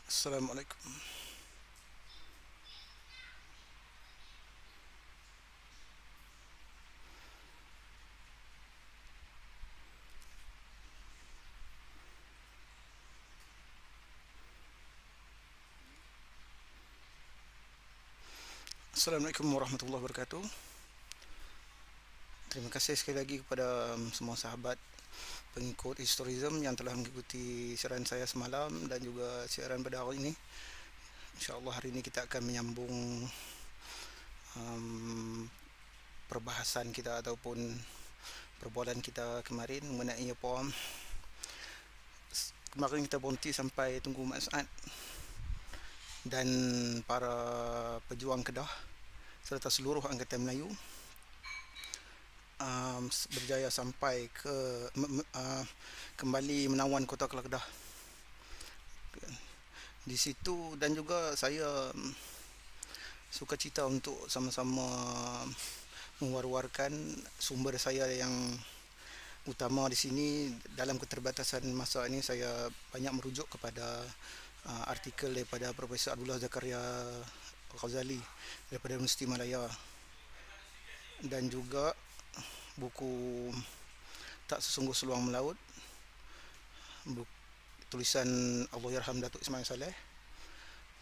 Assalamualaikum. Assalamualaikum warahmatullahi wabarakatuh. Terima kasih sekali lagi kepada semua sahabat pengikut historism yang telah mengikuti siaran saya semalam dan juga siaran pada hari ini. InsyaAllah hari ini kita akan menyambung um, perbahasan kita ataupun perbualan kita kemarin mengenai apa. Kemarin kita berhenti sampai Tunku Mat Saad dan para pejuang Kedah serta seluruh Angkatan Melayu berjaya sampai ke kembali menawan kota Kedah di situ, dan juga saya suka cita untuk sama-sama mewar-warkan sumber saya yang utama di sini. Dalam keterbatasan masa ini saya banyak merujuk kepada artikel daripada Profesor Abdullah Zakaria Ghazali daripada Universiti Malaya, dan juga buku Tak Sesungguh Seluang Melaut, tulisan Allahyarham Datuk Ismail Saleh.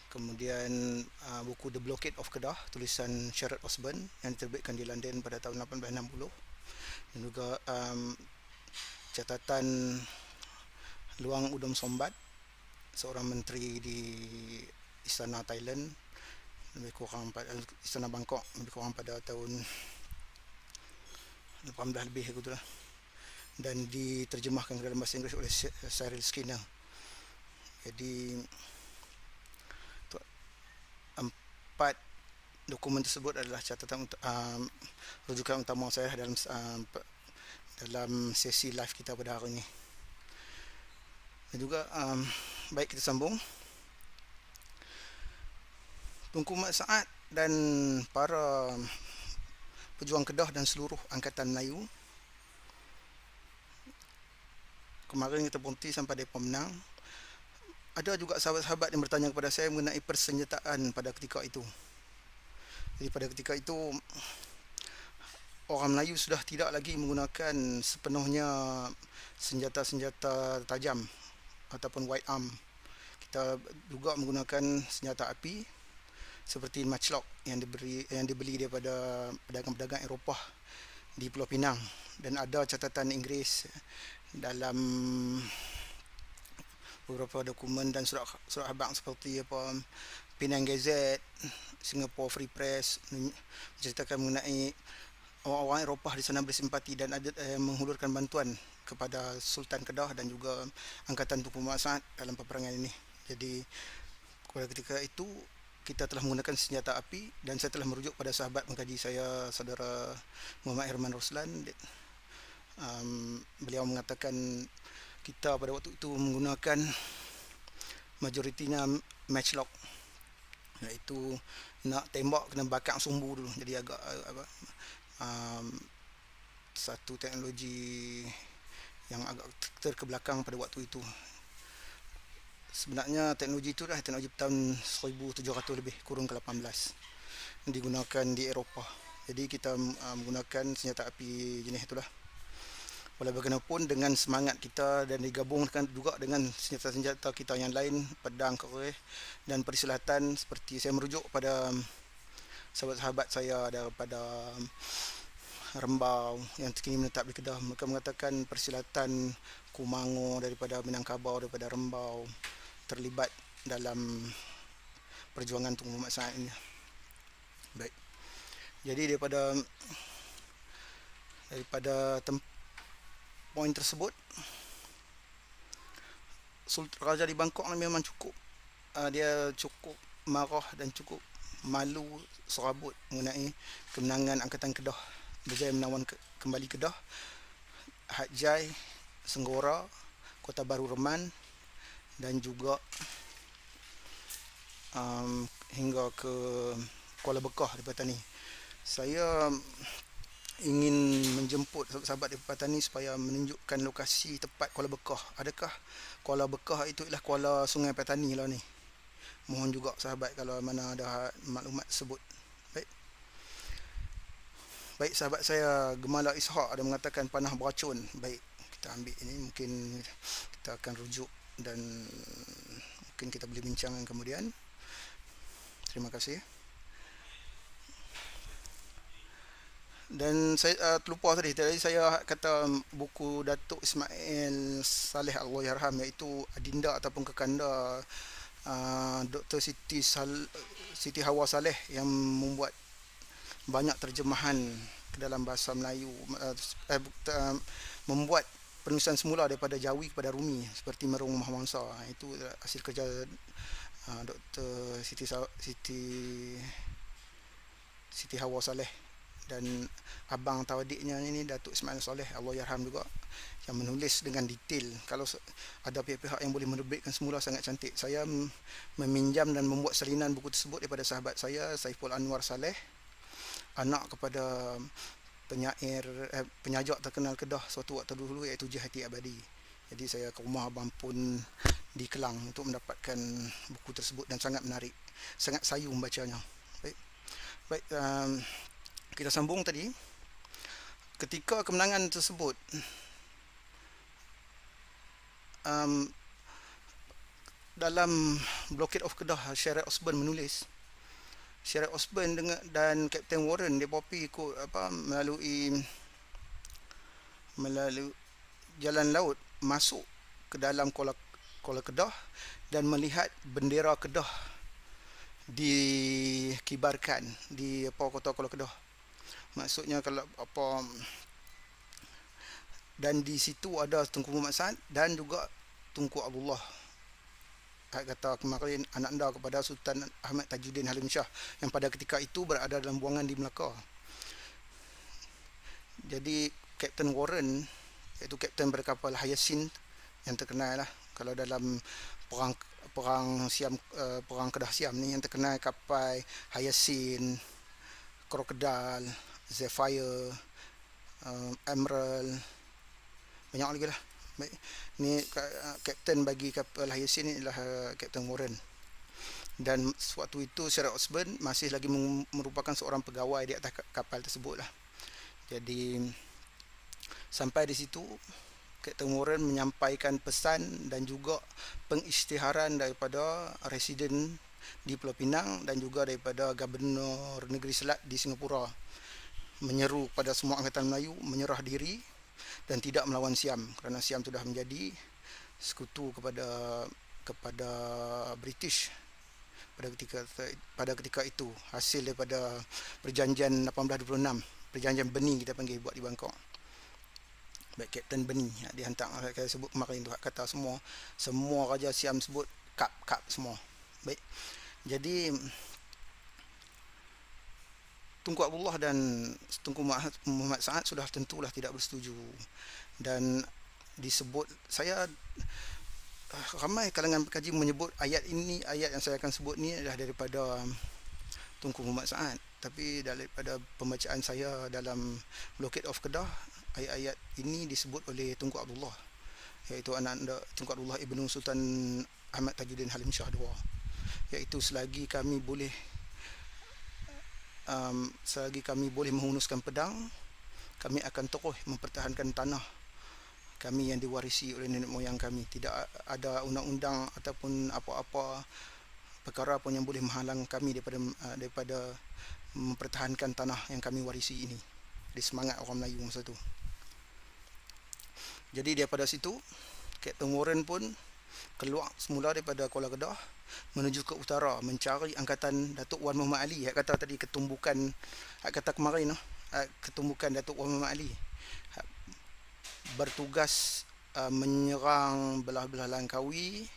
Kemudian buku The Blockade of Kedah tulisan Sharad Osborn yang diterbitkan di London pada tahun 1860, dan juga catatan Luang Udom Sombat, seorang menteri di Istana Thailand lebih kurang pada Istana Bangkok lebih kurang pada tahun 18 lebih gitulah, dan diterjemahkan ke dalam bahasa Inggeris oleh Cyril Skinner. Jadi empat dokumen tersebut adalah catatan rujukan utama saya dalam sesi live kita pada hari ini. Dan juga baik, kita sambung. Tunku Mat Saad dan para pejuang Kedah dan seluruh Angkatan Melayu, kemarin kita berhenti sampai mereka menang. Ada juga sahabat-sahabat yang bertanya kepada saya mengenai persenjataan pada ketika itu. Jadi pada ketika itu orang Melayu sudah tidak lagi menggunakan sepenuhnya senjata-senjata tajam ataupun white arm. Kita juga menggunakan senjata api seperti matchlock yang dibeli daripada pedagang-pedagang Eropah di Pulau Pinang, dan ada catatan Inggeris dalam beberapa dokumen dan surat khabar seperti Penang Gazette, Singapore Free Press, menceritakan mengenai orang-orang Eropah di sana bersimpati dan ada menghulurkan bantuan kepada Sultan Kedah dan juga Angkatan Tunku Mat Saad dalam peperangan ini. Jadi pada ketika itu kita telah menggunakan senjata api, dan saya telah merujuk pada sahabat mengkaji saya, saudara Muhammad Herman Roslan. Beliau mengatakan kita pada waktu itu menggunakan majoritinya matchlock, iaitu nak tembak kena bakar sumbu dulu. Jadi agak satu teknologi yang agak terkebelakang pada waktu itu. Sebenarnya teknologi itu dah teknologi tahun 1700 lebih kurung ke 18 yang digunakan di Eropah. Jadi kita menggunakan senjata api jenis itulah. Walau bagaimanapun, dengan semangat kita dan digabungkan juga dengan senjata-senjata kita yang lain, pedang, kereh dan persilatan, seperti saya merujuk pada sahabat-sahabat saya daripada Rembau yang kini menetap di Kedah. Mereka mengatakan persilatan Kumango daripada Minangkabau, daripada Rembau terlibat dalam perjuangan Tunku Mat Saad ini. Baik. Jadi daripada poin tersebut, Raja di Bangkok memang cukup dia cukup marah dan cukup malu serabut mengenai kemenangan Angkatan Kedah berjaya menawan kembali Kedah, Hat Yai, Senggora, Kota Baru Reman, dan juga hingga ke Kuala Bekah di Patani. Saya ingin menjemput sahabat di Patani supaya menunjukkan lokasi tepat Kuala Bekah. Adakah Kuala Bekah itu ialah Kuala Sungai Patani lah ni? Mohon juga sahabat kalau mana ada maklumat tersebut. Baik. Baik, sahabat saya Gemala Ishak ada mengatakan panah beracun. Baik, kita ambil ini, mungkin kita akan rujuk dan mungkin kita boleh bincang kemudian. Terima kasih. Dan saya terlupa tadi saya kata buku Datuk Ismail Saleh Allahyarham, iaitu Adinda ataupun Kekanda Dr. Siti Hawa Saleh yang membuat banyak terjemahan ke dalam bahasa Melayu, membuat penulisan semula daripada Jawi kepada Rumi seperti Merung Mahawangsa. Itu hasil kerja Dr. Siti Hawa Saleh, dan abang atau adiknya ini Datuk Ismail Saleh Allahyarham juga, yang menulis dengan detail. Kalau ada pihak-pihak yang boleh menerbitkan semula, sangat cantik. Saya meminjam dan membuat salinan buku tersebut daripada sahabat saya Saiful Anwar Saleh, anak kepada penyajak terkenal Kedah suatu waktu dulu, iaitu Jihati Abadi. Jadi saya ke rumah abang pun di Kelang untuk mendapatkan buku tersebut, dan sangat menarik, sangat sayu membacanya. Baik, kita sambung tadi. Ketika kemenangan tersebut, dalam Blockade of Kedah, Sheriff Osborn menulis, Sheriff Osborn dan Captain Warren dia pergi ikut melalui jalan laut masuk ke dalam Kuala Kedah dan melihat bendera Kedah dikibarkan di kota Kuala Kedah. Maksudnya kalau dan di situ ada Tunku Muhammad Sa'ad dan juga Tunku Abdullah, kata kemarin anak anda kepada Sultan Ahmad Tajuddin Halim Shah, yang pada ketika itu berada dalam buangan di Melaka. Jadi Captain Warren, iaitu kapten berkapal Hyacinth yang terkenal lah, kalau dalam perang Kedah Siam ni yang terkenal kapal Hyacinth, Crocodile, Zephyr, Emerald, banyak lagi lah. Baik, ni kapten bagi kapal Hyacinth ni adalah Captain Warren. Dan sewaktu itu Sheriff Osborn masih lagi merupakan seorang pegawai di atas kapal tersebut lah. Jadi sampai di situ Captain Warren menyampaikan pesan dan juga pengisytiharan daripada residen di Pulau Pinang dan juga daripada Gubernur Negeri Selat di Singapura, menyeru pada semua angkatan Melayu menyerah diri dan tidak melawan Siam, kerana Siam sudah menjadi sekutu kepada British pada ketika itu, hasil daripada perjanjian 1826, perjanjian Beni kita panggil, buat di Bangkok. Baik, Kapten Beni dihantar, saya sebut kemarin tu, kata semua raja Siam sebut kap semua. Baik, jadi Tunku Abdullah dan Tunku Muhammad Sa'ad sudah tentulah tidak bersetuju, dan disebut, saya ramai kalangan pekaji menyebut ayat yang saya akan sebut ni adalah daripada Tunku Muhammad Sa'ad, tapi daripada pembacaan saya dalam Blockade of Kedah, ayat-ayat ini disebut oleh Tunku Abdullah, iaitu anak Tunku Abdullah Ibnu Sultan Ahmad Tajuddin Halim Shah II, iaitu selagi kami boleh menghunuskan pedang, kami akan terus mempertahankan tanah kami yang diwarisi oleh nenek moyang kami. Tidak ada undang-undang ataupun apa-apa perkara pun yang boleh menghalang kami daripada mempertahankan tanah yang kami warisi ini. Di semangat orang Melayu masa itu. Jadi daripada situ Captain Warren pun keluar semula daripada Kuala Kedah menuju ke utara mencari angkatan Datuk Wan Muhammad Ali. Kata tadi ketumbukan, kata kemarin ketumbukan Datuk Wan Muhammad Ali bertugas menyerang belah-belah Langkawi,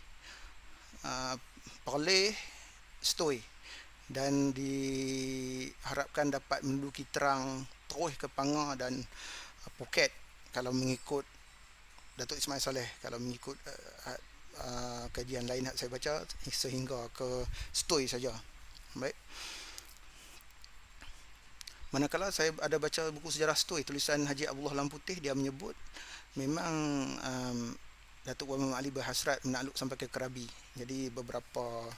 Perlis, Stoi, dan diharapkan dapat menduduki Terang terus ke Panga dan Phuket kalau mengikut Datuk Ismail Saleh, kalau mengikut kajian lain yang saya baca, sehingga ke Stoi saja. Baik. Manakala saya ada baca buku sejarah Stoi, tulisan Haji Abdullah Lamputih, dia menyebut memang Datuk Wan Muhammad Ali berhasrat menakluk sampai ke Krabi. Jadi beberapa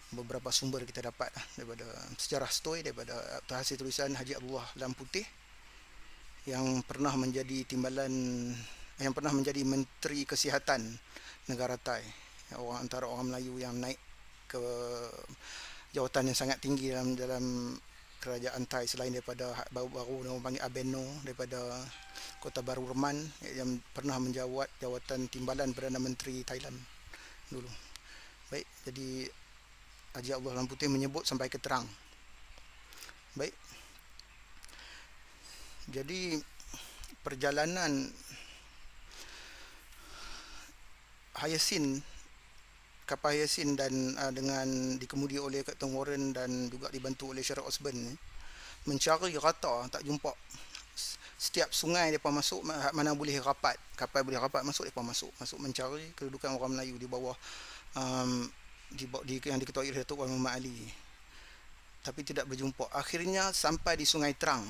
beberapa sumber kita dapat daripada sejarah Stoi, daripada hasil tulisan Haji Abdullah Lam Putih yang pernah menjadi Menteri Kesihatan negara Thai, antara orang Melayu yang naik ke jawatan yang sangat tinggi dalam kerajaan Thai, selain daripada baru-baru orang panggil Abeno daripada Kota Baru Reman yang pernah menjawat jawatan timbalan Perdana Menteri Thailand dulu. Baik, jadi Haji Abdullah Lam Putih menyebut sampai ke terang. Baik, jadi perjalanan kapal Hyacinth dan dengan dikemudi oleh Captain Warren dan juga dibantu oleh Sherlock Osborne mencari rata, tak jumpa. Setiap sungai mereka masuk, mana boleh rapat, kapal boleh rapat masuk, mereka masuk mencari kedudukan orang Melayu di bawah yang diketuai oleh Datuk Wan Muhammad Ali, tapi tidak berjumpa. Akhirnya sampai di Sungai Terang.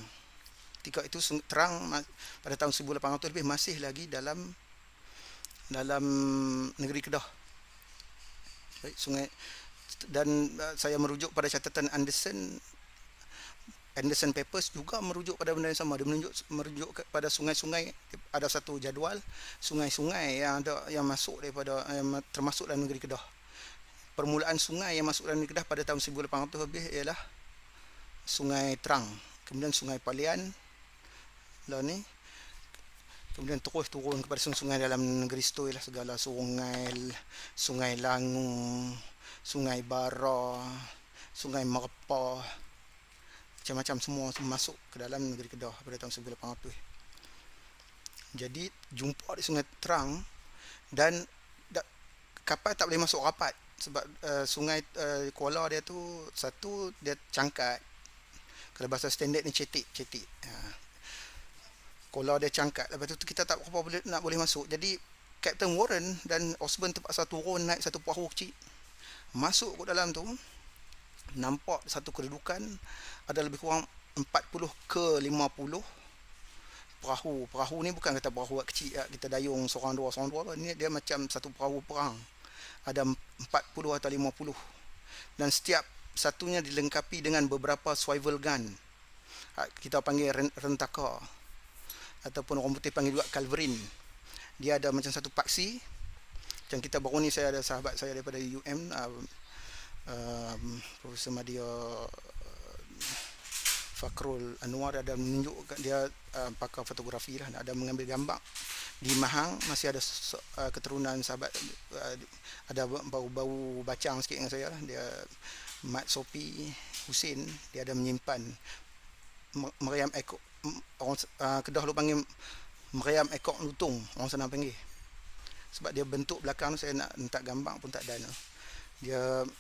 Ketika itu Terang pada tahun 1800 lebih masih lagi dalam negeri Kedah. Baik, sungai, dan saya merujuk pada catatan Anderson Papers juga merujuk pada benda yang sama. Dia merujuk kepada sungai-sungai. Ada satu jadual sungai-sungai yang masuk yang termasuk dalam negeri Kedah. Permulaan sungai yang masuk dalam negeri Kedah pada tahun 1800 lebih ialah Sungai Terang, kemudian Sungai Palian lah ni, kemudian terus turun kepada sungai dalam negeri Stoi lah, segala Sungai Langu, Sungai Bara, Sungai Merpah, macam-macam semua masuk ke dalam negeri Kedah pada tahun 1800. Jadi jumpa di Sungai Terang, dan kapal tak boleh masuk rapat sebab sungai Kuala dia tu, satu dia cangkat, kalau bahasa standard ni cetik. Kuala dia cangkat, lepas tu kita tak boleh masuk. Jadi Captain Warren dan Osborne terpaksa turun naik satu perahu kecil, masuk ke dalam tu. Nampak satu kedudukan ada lebih kurang 40 ke 50 perahu. Perahu ni bukan kata perahu kecil kita dayung seorang dua. Ni dia macam satu perahu perang. Ada 40 atau 50, dan setiap satunya dilengkapi dengan beberapa swivel gun. Kita panggil rentaka, ataupun orang putih panggil juga culverin. Dia ada macam satu paksi. Macam kita baru ni, saya ada sahabat saya daripada UM, Profesor Madia Fakrul Anwar, ada menunjuk dia pakar fotografi lah, ada mengambil gambar di Mahang. Masih ada keturunan sahabat, ada bau bacang sikit dengan saya lah. Dia Mat Sopi Husin, dia ada menyimpan meriam ekor, orang Kedah lu panggil meriam ekor lutung, orang sana panggil. Sebab dia bentuk belakang saya nak letak gambar pun tak ada.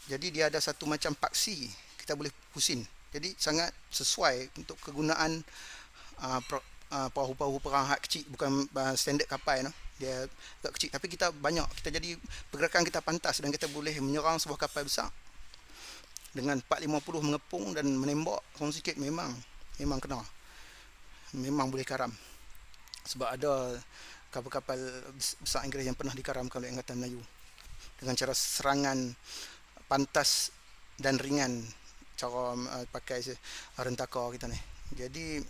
Jadi dia ada satu macam paksi, kita boleh pusing. Jadi sangat sesuai untuk kegunaan perahu-perahu perang hak kecil, bukan standard kapal no. Dia agak kecil, tapi kita banyak, kita jadi pergerakan kita pantas, dan kita boleh menyerang sebuah kapal besar dengan 450 mengepung dan menembak seorang sikit. Memang kena, memang boleh karam. Sebab ada kapal-kapal besar Inggeris yang pernah dikaramkan oleh Angkatan Melayu dengan cara serangan pantas dan ringan, cara pakai rentaka kita ni. Jadi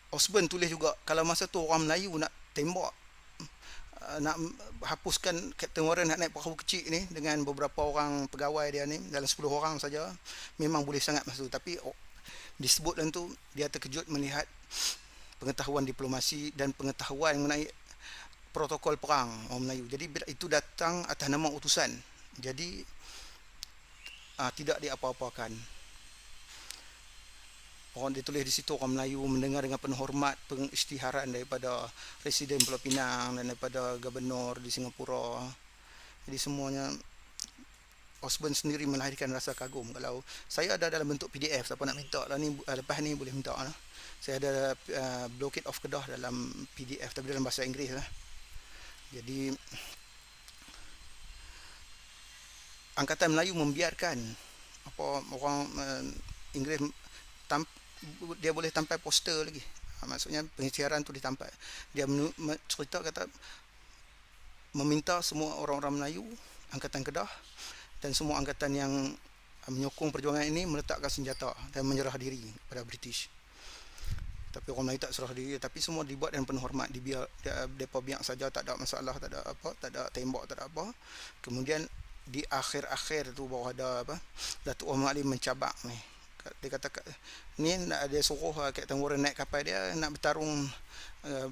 Osborne tulis juga, kalau masa tu orang Melayu nak tembak, nak hapuskan Captain Warren, nak naik perahu kecil ni dengan beberapa orang pegawai dia ni, dalam 10 orang saja, memang boleh sangat masa tu. Tapi disebut dalam tu, dia terkejut melihat pengetahuan diplomasi dan pengetahuan mengenai protokol perang orang Melayu. Jadi bila itu datang atas nama utusan, jadi tidak diapa-apakan. Orang ditulis di situ, orang Melayu mendengar dengan penuh hormat pengisytiharan daripada Presiden Pulau Pinang dan daripada Gubernur di Singapura. Jadi semuanya, Osborne sendiri melahirkan rasa kagum. Kalau saya ada dalam bentuk PDF, siapa nak minta lah ni, lepas ni boleh minta lah. Saya ada Blockade of Kedah dalam PDF, tapi dalam bahasa Inggeris lah. Jadi Angkatan Melayu membiarkan orang Inggeris dia boleh tampal poster lagi. Maksudnya pengisytiharan tu ditampal. Dia cerita, kata meminta semua orang-orang Melayu Angkatan Kedah dan semua angkatan yang menyokong perjuangan ini meletakkan senjata dan menyerah diri pada British. Tapi orang Melayu tak serah diri, tapi semua dibuat dan penuh hormat, depa biar saja, tak ada masalah, tak ada apa, tak ada tembak, tak ada apa. Kemudian di akhir-akhir tu baru ada apa, Datuk Muhammad Ali mencabak ni. Dia kata ni nak ada suruh Captain Warren naik kapal dia nak bertarung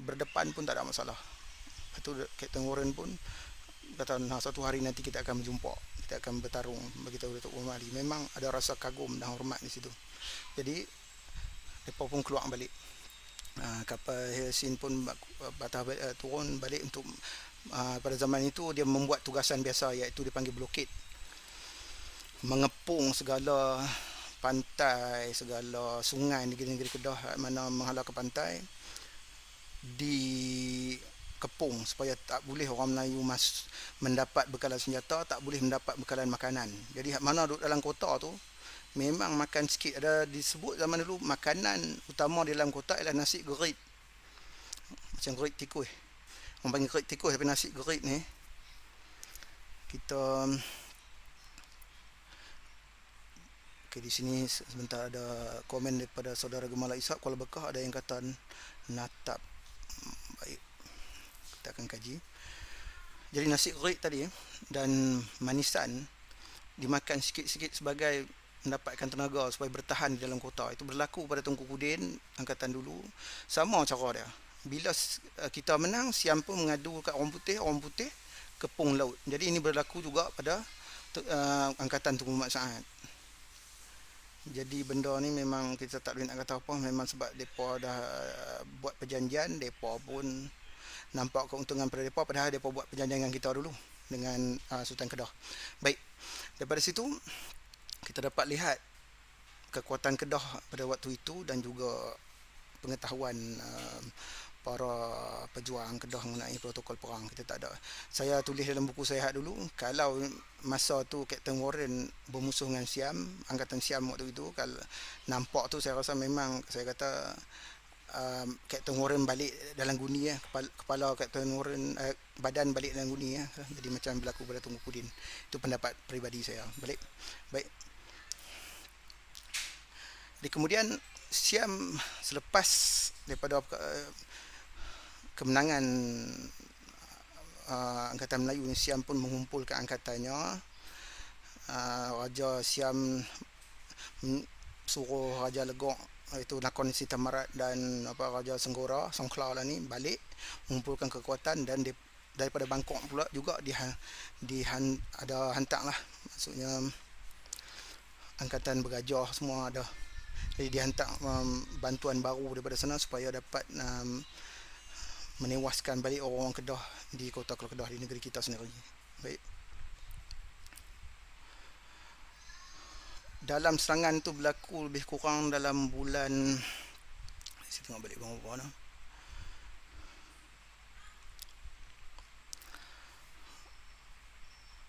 berdepan pun tak ada masalah. Lepas tu Captain Warren pun kata satu hari nanti kita akan berjumpa, kita akan bertarung, beritahu Datuk Muhammad Ali. Memang ada rasa kagum dan hormat di situ. Jadi mereka pun keluar balik. Kapal Helsin pun turun balik untuk pada zaman itu dia membuat tugasan biasa, iaitu dipanggil blokade, mengepung segala pantai, segala sungai negeri-negeri Kedah mana menghala ke pantai, dikepung supaya tak boleh orang Melayu mendapat bekalan senjata, tak boleh mendapat bekalan makanan. Jadi mana duduk dalam kota tu memang makan sikit. Ada disebut zaman dulu makanan utama di dalam kota ialah nasi gerit, macam gerit tikus, orang panggil gerit tikus, tapi nasi gerit ni kita okay, di sini sebentar ada komen daripada saudara Gemala Ishak Kuala Bekah, ada yang kata natap. Baik, kita akan kaji. Jadi nasi gerit tadi dan manisan dimakan sikit-sikit sebagai mendapatkan tenaga supaya bertahan di dalam kota. Itu berlaku pada Tunku Kudin angkatan dulu. Sama cara dia. Bila kita menang, Siam pun mengadu kat orang putih kepung laut. Jadi ini berlaku juga pada angkatan Tunku Muhammad Saad. Jadi benda ni memang kita tak boleh nak kata apa, memang sebab mereka dah buat perjanjian, mereka pun nampak keuntungan pada mereka, padahal mereka buat perjanjian dengan kita dulu, dengan Sultan Kedah. Baik, daripada situ kita dapat lihat kekuatan Kedah pada waktu itu dan juga pengetahuan para pejuang Kedah mengenai protokol perang. Kita tak ada. Saya tulis dalam buku saya dulu, kalau masa tu Captain Warren bermusuh dengan Siam, angkatan Siam waktu itu, kalau nampak tu saya rasa memang saya kata Captain Warren balik dalam guni kepala Captain Warren, badan balik dalam guni jadi macam berlaku pada Tunku Kudin. Itu pendapat peribadi saya. Baik. Di kemudian Siam selepas daripada kemenangan angkatan Melayu ni, Siam pun mengumpulkan angkatannya. Raja Siam suruh Raja Legok, itu Nakon Sitamarat dan Raja Senggora, Songkla lah ni balik mengumpulkan kekuatan, dan daripada Bangkok pula juga ada hantar lah, maksudnya angkatan bergajah semua ada. Jadi dihantar bantuan baru daripada sana supaya dapat menewaskan balik orang-orang Kedah di kota Kedah, di negeri kita sendiri. Baik. Dalam serangan tu berlaku lebih kurang dalam bulan, saya tengok balik berapa dah.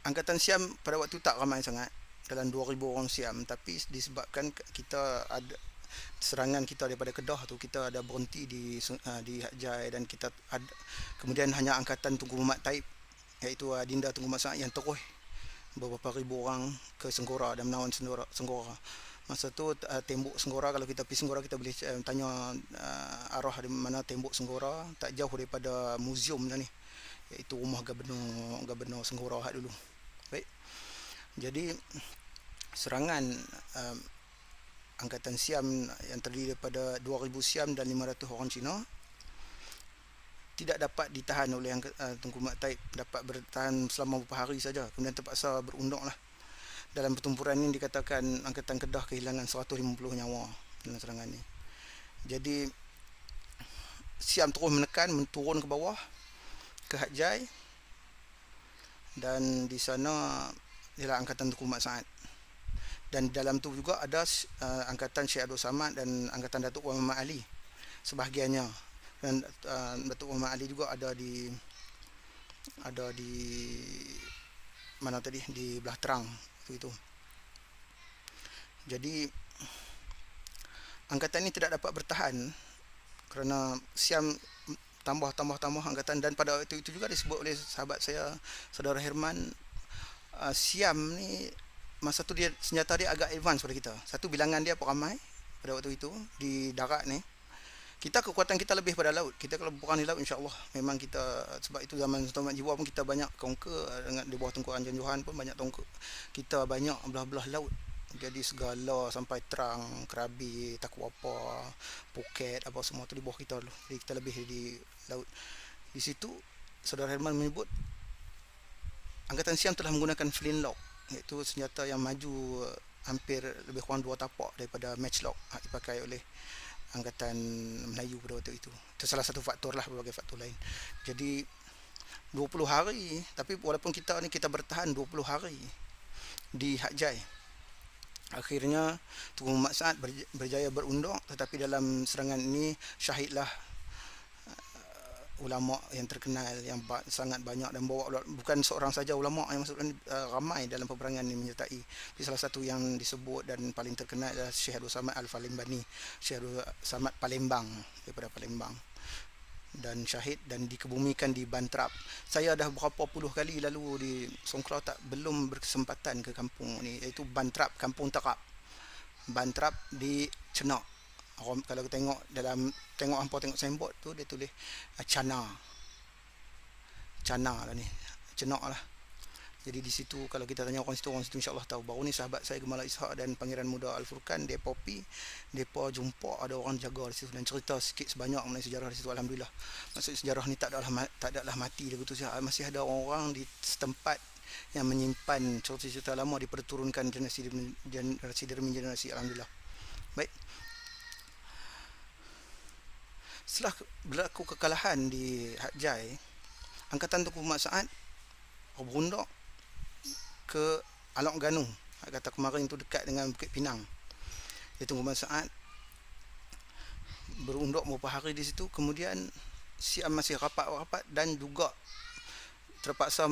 Angkatan Siam pada waktu tak ramai sangat, dalam 2000 orang Siam, tapi disebabkan kita ada serangan kita daripada Kedah tu, kita ada berhenti di Hak Jai, dan kita kemudian hanya angkatan Tunku Muhammad Taib, iaitu Adinda Tunku Muhammad Saad, yang terus beberapa ribu orang ke Senggora dan menawan Senggora. Masa tu tembok Senggora, kalau kita pergi Senggora kita boleh tanya arah di mana tembok Senggora, tak jauh daripada muzium dah ni, iaitu rumah Gubernur Senggora dulu. Baik. Jadi serangan angkatan Siam yang terdiri daripada 2000 Siam dan 500 orang Cina tidak dapat ditahan oleh Tunku Muhammad Taib, dapat bertahan selama beberapa hari saja, kemudian terpaksa berundang lah. Dalam pertempuran ini dikatakan angkatan Kedah kehilangan 150 nyawa dalam serangan ini. Jadi Siam terus menekan, turun ke bawah ke Hak Jai, dan di sana ialah angkatan Tunku Muhammad Saad. Dan dalam tu juga ada angkatan Syekh Abdul Samad dan angkatan Datuk Muhammad Ali sebahagiannya, dan Datuk Muhammad Ali juga ada di mana tadi, di belah terang itu. Jadi angkatan ini tidak dapat bertahan kerana Siam tambah angkatan, dan pada waktu itu juga disebut oleh sahabat saya, Saudara Herman, Siam ni masa tu dia senjata dia agak advance pada kita. Satu, bilangan dia peramai pada waktu itu di darat ni. Kita kekuatan kita lebih pada laut. Kita kalau perang di laut, insya-Allah memang kita, sebab itu zaman Sultan Mahmud Jiwa pun kita banyak conquer dengan di bawah tengku Anjan Johan pun banyak conquer. Kita banyak belah-belah laut. Jadi segala sampai Terang, Krabi, Takwapa, Phuket apa semua tu di bawah kita dulu. Jadi kita lebih di laut. Di situ Saudara Herman menyebut Angkatan Siam telah menggunakan flintlock, iaitu senjata yang maju hampir lebih kurang 2 tapak daripada matchlock dipakai oleh Angkatan Melayu pada waktu itu. Itu salah satu faktor lah, berbagai faktor lain. Jadi 20 hari, tapi walaupun kita ni kita bertahan 20 hari di Hak Jai. Akhirnya Tunku Muhammad Saad berjaya berunduk, tetapi dalam serangan ini syahidlah ulama yang terkenal yang sangat banyak, dan bawa bukan seorang saja ulama yang masuk, ramai dalam peperangan ini menyertai. Tapi salah satu yang disebut dan paling terkenal adalah Syekh Abdul Samad Al-Palembani, Syekh Abdul Samad Palembang, daripada Palembang, dan syahid dan dikebumikan di Bantrap. Saya dah berapa puluh kali lalu di Songkla, tak belum berkesempatan ke kampung ni, iaitu Bantrap, Kampung Terap. Bantrap di Cenak. Kalau tengok hampa tengok signboard tu, dia tulis Cana lah ni, Cenak lah. Jadi di situ kalau kita tanya orang situ insya-Allah tahu. Baru ni sahabat saya Gemala Ishak dan Pangeran Muda Al-Furqan, depa jumpa ada orang jaga di situ dan cerita sikit sebanyak mengenai sejarah di situ. Alhamdulillah, maksud sejarah ni tak adalah mati begitu saja. Masih ada orang di setempat yang menyimpan cerita-cerita lama, diperturunkan generasi demi generasi. Alhamdulillah. Baik. Setelah berlaku kekalahan di Hak Jai, Angkatan Tunku Muhammad Saad berunduk ke Alok Ganu. Kata kemarin itu dekat dengan Bukit Pinang. Tunku Muhammad Saad berunduk beberapa hari di situ. Kemudian Siam masih rapat dan juga terpaksa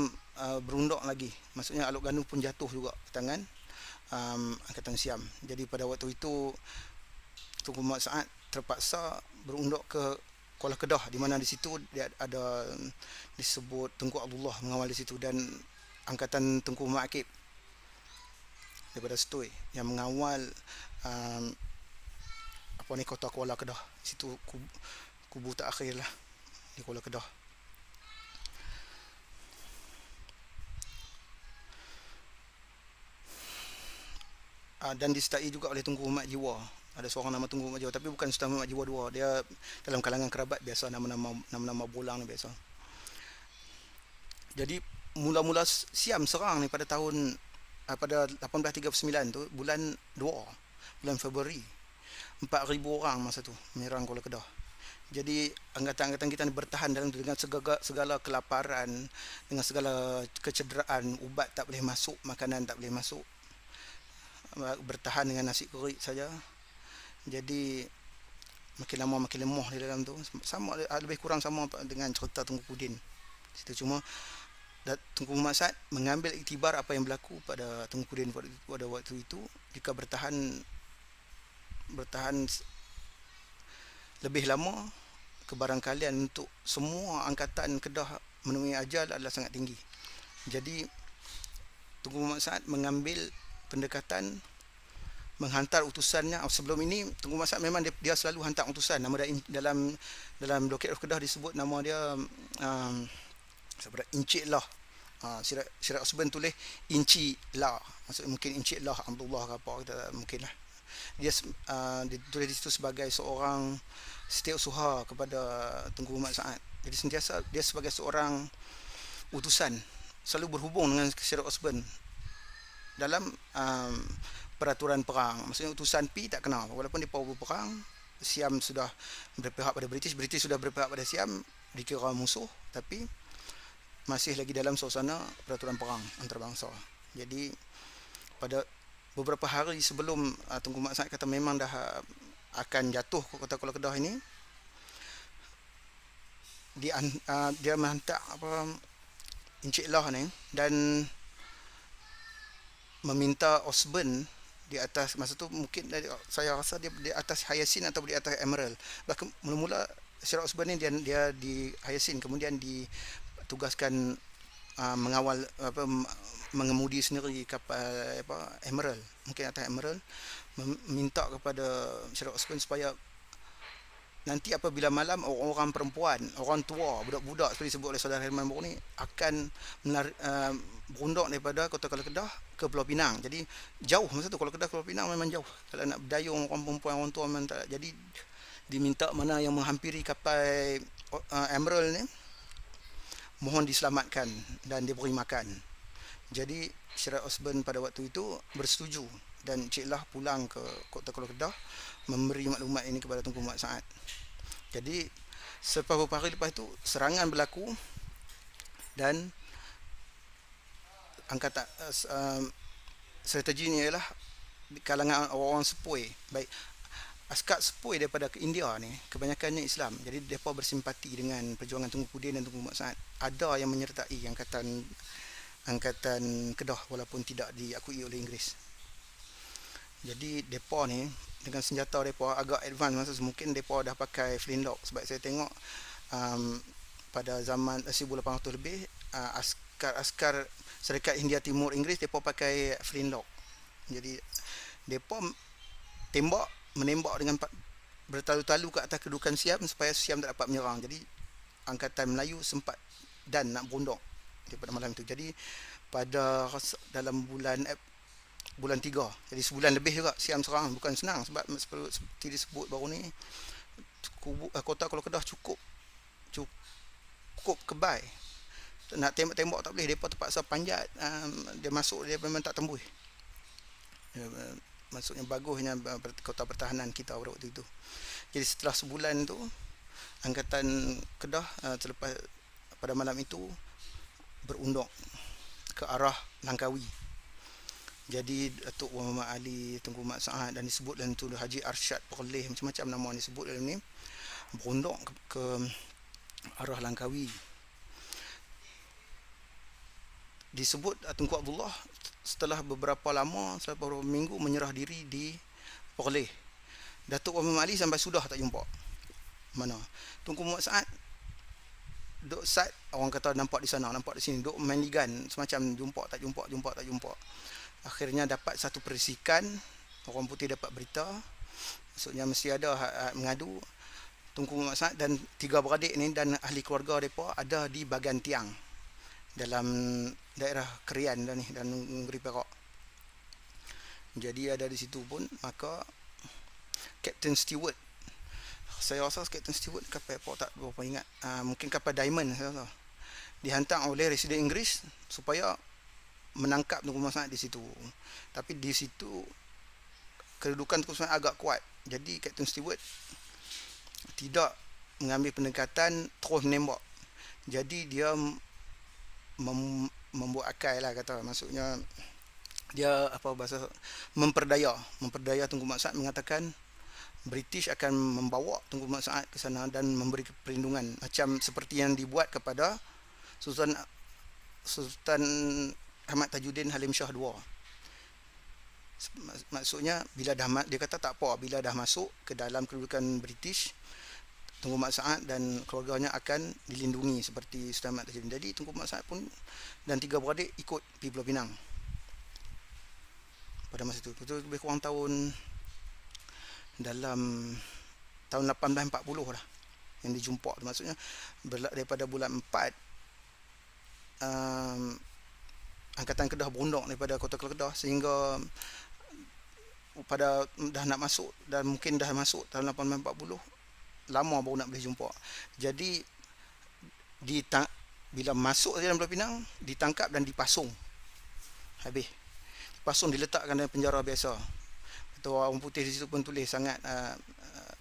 berunduk lagi. Maksudnya Alok Ganu pun jatuh juga ke tangan Angkatan Siam. Jadi pada waktu itu Tunku Muhammad Saad terpaksa berunduk ke Kuala Kedah, di mana di situ dia ada disebut Tunku Abdullah mengawal di situ, dan Angkatan Tunku Muhammad Akib daripada Setui yang mengawal kota Kuala Kedah. Situ kubu terakhir lah di Kuala Kedah. Dan disertai juga oleh Tunku Muhammad Jiwa. Ada seorang nama Tunku Muhammad Jiwa, tapi bukan Sultan Muhammad Jiwa 2. Dia dalam kalangan kerabat biasa, nama bolang ni biasa. Jadi mula-mula Siam serang ni pada 1839 tu, bulan Februari. 4,000 orang masa tu menyerang Kuala Kedah. Jadi angkatan-angkatan kita ni bertahan dalam tu dengan segala kelaparan, dengan segala kecederaan, ubat tak boleh masuk, makanan tak boleh masuk. Bertahan dengan nasi kurit saja. Jadi makin lama makin lemah di dalam tu. Sama, lebih kurang sama dengan cerita Tunku Pudin. Situ cuma Tunku Muhammad Saad mengambil iktibar apa yang berlaku pada Tunku Pudin pada waktu itu. Jika bertahan lebih lama, kebarangkalian untuk semua angkatan Kedah menemui ajal adalah sangat tinggi. Jadi Tunku Muhammad Saad mengambil pendekatan menghantar utusannya. Sebelum ini Tunku Muhammad Saad memang dia selalu hantar utusan. Nama dia dalam Blockade of Kedah disebut nama dia Encik Lah. Syirat Osman tulis Inci Lah. Maksudnya mungkin Encik Lah Abdullah ke apa, kita mungkin lah. Dia ditulis di situ sebagai seorang setiausaha kepada Tunku Muhammad Saad. Jadi sentiasa dia sebagai seorang utusan selalu berhubung dengan Syirat Osman dalam peraturan perang. Maksudnya utusan P tak kena, walaupun dia berperang. Siam sudah berpihak pada British sudah berpihak pada Siam, dikira musuh, tapi masih lagi dalam suasana peraturan perang antarabangsa. Jadi pada beberapa hari sebelum Tunku Muhammad Saad kata memang dah akan jatuh ke kota Kuala Kedah ini, dia menghantar Encik Lah ni dan meminta Osborne di atas, masa tu mungkin saya rasa dia di atas Hyacinth atau di atas Emerald. Bahkan mula-mula Syirat Osborne ni dia di Hyacinth, kemudian ditugaskan mengawal mengemudi sendiri kapal Emerald, mungkin atas Emerald, meminta kepada Syed Osman supaya nanti apabila malam orang-orang perempuan, orang tua, budak-budak seperti disebut oleh saudara Herman baru ni akan berundok daripada Kota Kuala Kedah ke Pulau Pinang. Jadi jauh masa tu, Kuala Kedah Pulau Pinang memang jauh. Kalau nak berdayung orang perempuan, orang tua memang tak. Jadi diminta mana yang menghampiri kapal Emerald ni mohon diselamatkan dan diberi makan. Jadi Syed Osman pada waktu itu bersetuju dan Cik Lah pulang ke Kota Kuala Kedah memberi maklumat ini kepada Tunku Muhammad Saad. Jadi selepas beberapa hari lepas itu serangan berlaku dan angkatan strategi ini ialah di kalangan orang sepoi, baik askar sepoi daripada ke India ni kebanyakannya Islam. Jadi mereka bersimpati dengan perjuangan Tunku Pudin dan Tunku Muhammad Saad. Ada yang menyertai angkatan Kedah walaupun tidak diakui oleh Inggeris. Jadi depa ni dengan senjata depa agak advance masa mungkin depa dah pakai flintlock, sebab saya tengok pada zaman 1800 lebih askar Syarikat Hindia Timur Inggeris depa pakai flintlock. Jadi depa menembak dengan bertalu-talu ke atas kedudukan Siam supaya Siam tak dapat menyerang. Jadi angkatan Melayu sempat dan nak berundok daripada malam itu. Jadi pada dalam bulan 3, jadi sebulan lebih juga Siam serang. Bukan senang sebab seperti disebut baru ni, Kota Kuala Kedah cukup kebal. Nak tembak-tembak tak boleh, mereka terpaksa panjat. Dia masuk, dia memang tak tembus. Maksudnya bagusnya kota pertahanan kita pada waktu itu. Jadi setelah sebulan tu angkatan Kedah selepas pada malam itu berundok ke arah Langkawi. Jadi Datuk Muhammad Ali, Tunku Muhammad Saad dan disebut dalam tu Haji Arsyad Perleh, macam-macam nama yang disebut dalam ni, berundok ke arah Langkawi. Disebut Tunku Abdullah setelah beberapa beberapa minggu menyerah diri di Perleh. Datuk Muhammad Ali sampai sudah tak jumpa. Mana? Tunku Muhammad Saad duk sat, orang kata nampak di sana, nampak di sini, duk main ligan semacam jumpa tak jumpa. Akhirnya dapat satu perisikan, orang putih dapat berita, maksudnya mesti ada mengadu. Tunku Muhammad Saad dan 3 beradik ni dan ahli keluarga mereka ada di Bagan Tiang dalam daerah Kerian dah ni dan Negeri Perak. Jadi ada di situ pun, maka Captain Stewart, saya rasa Captain Stewart kapal apa tak berapa ingat, mungkin kapal Diamond saya rasa, dihantar oleh Residen Inggeris supaya menangkap Tunku Muhammad Saad di situ. Tapi di situ kedudukan Tunku Muhammad Saad agak kuat. Jadi Captain Stewart tidak mengambil pendekatan terus menembak. Jadi dia membuat akal lah kata, maksudnya dia memperdaya Tunku Muhammad Saad, mengatakan British akan membawa Tunku Muhammad Saad ke sana dan memberi perlindungan macam seperti yang dibuat kepada Sultan Ahmad Tajuddin Halim Shah II. Maksudnya bila dia kata tak apa, bila dah masuk ke dalam kedudukan British, Tunku Muhammad Saad dan keluarganya akan dilindungi seperti Sultan Ahmad Tajuddin. Jadi Tunku Muhammad Saad pun dan 3 beradik ikut pergi Pulau Pinang pada masa itu. Itu lebih kurang dalam tahun 1840 lah yang dijumpa. Maksudnya daripada bulan 4 Angkatan Kedah berundok daripada Kota Kuala Kedah sehingga pada dah nak masuk, dan mungkin dah masuk tahun 1840, lama baru nak boleh jumpa. Jadi bila masuk dalam Pulau Pinang, ditangkap dan dipasung. Habis dipasung, diletakkan dalam penjara biasa. Ketua orang putih di situ pun tulis sangat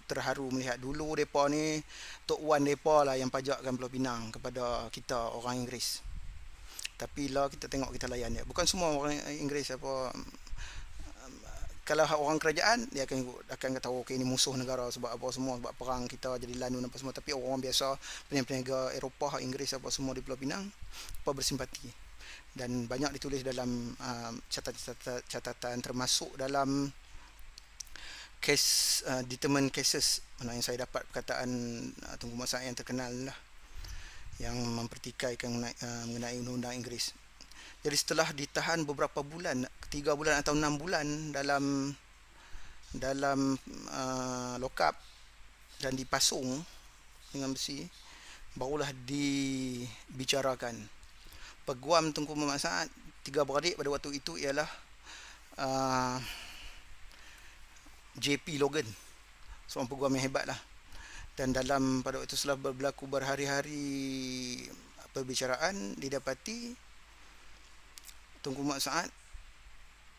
terharu melihat dulu mereka ni Tok Wan mereka lah yang pajakkan Pulau Pinang kepada kita orang Inggeris. Tapi lah kita tengok, kita layan dia. Bukan semua orang Inggeris kalau orang kerajaan dia akan kata okey, ini musuh negara sebab apa semua, sebab perang kita jadi lanun apa semua. Tapi orang biasa, peniaga Eropah, Inggeris apa semua di Pulau Pinang, apa bersimpati. Dan banyak ditulis dalam catatan termasuk dalam case determined cases, mana yang saya dapat perkataan Tunku Muhammad Saad yang terkenal lah, yang mempertikaikan mengenai undang-undang Inggeris. Jadi setelah ditahan beberapa bulan, 3 bulan atau 6 bulan dalam lokap dan dipasung dengan besi, barulah dibicarakan. Peguam Tunku Muhammad Saad, 3 beradik pada waktu itu ialah JP Logan, seorang peguam yang hebat lah. Dan dalam pada waktu setelah berlaku berhari-hari perbicaraan, didapati Tunku Muhammad Saad,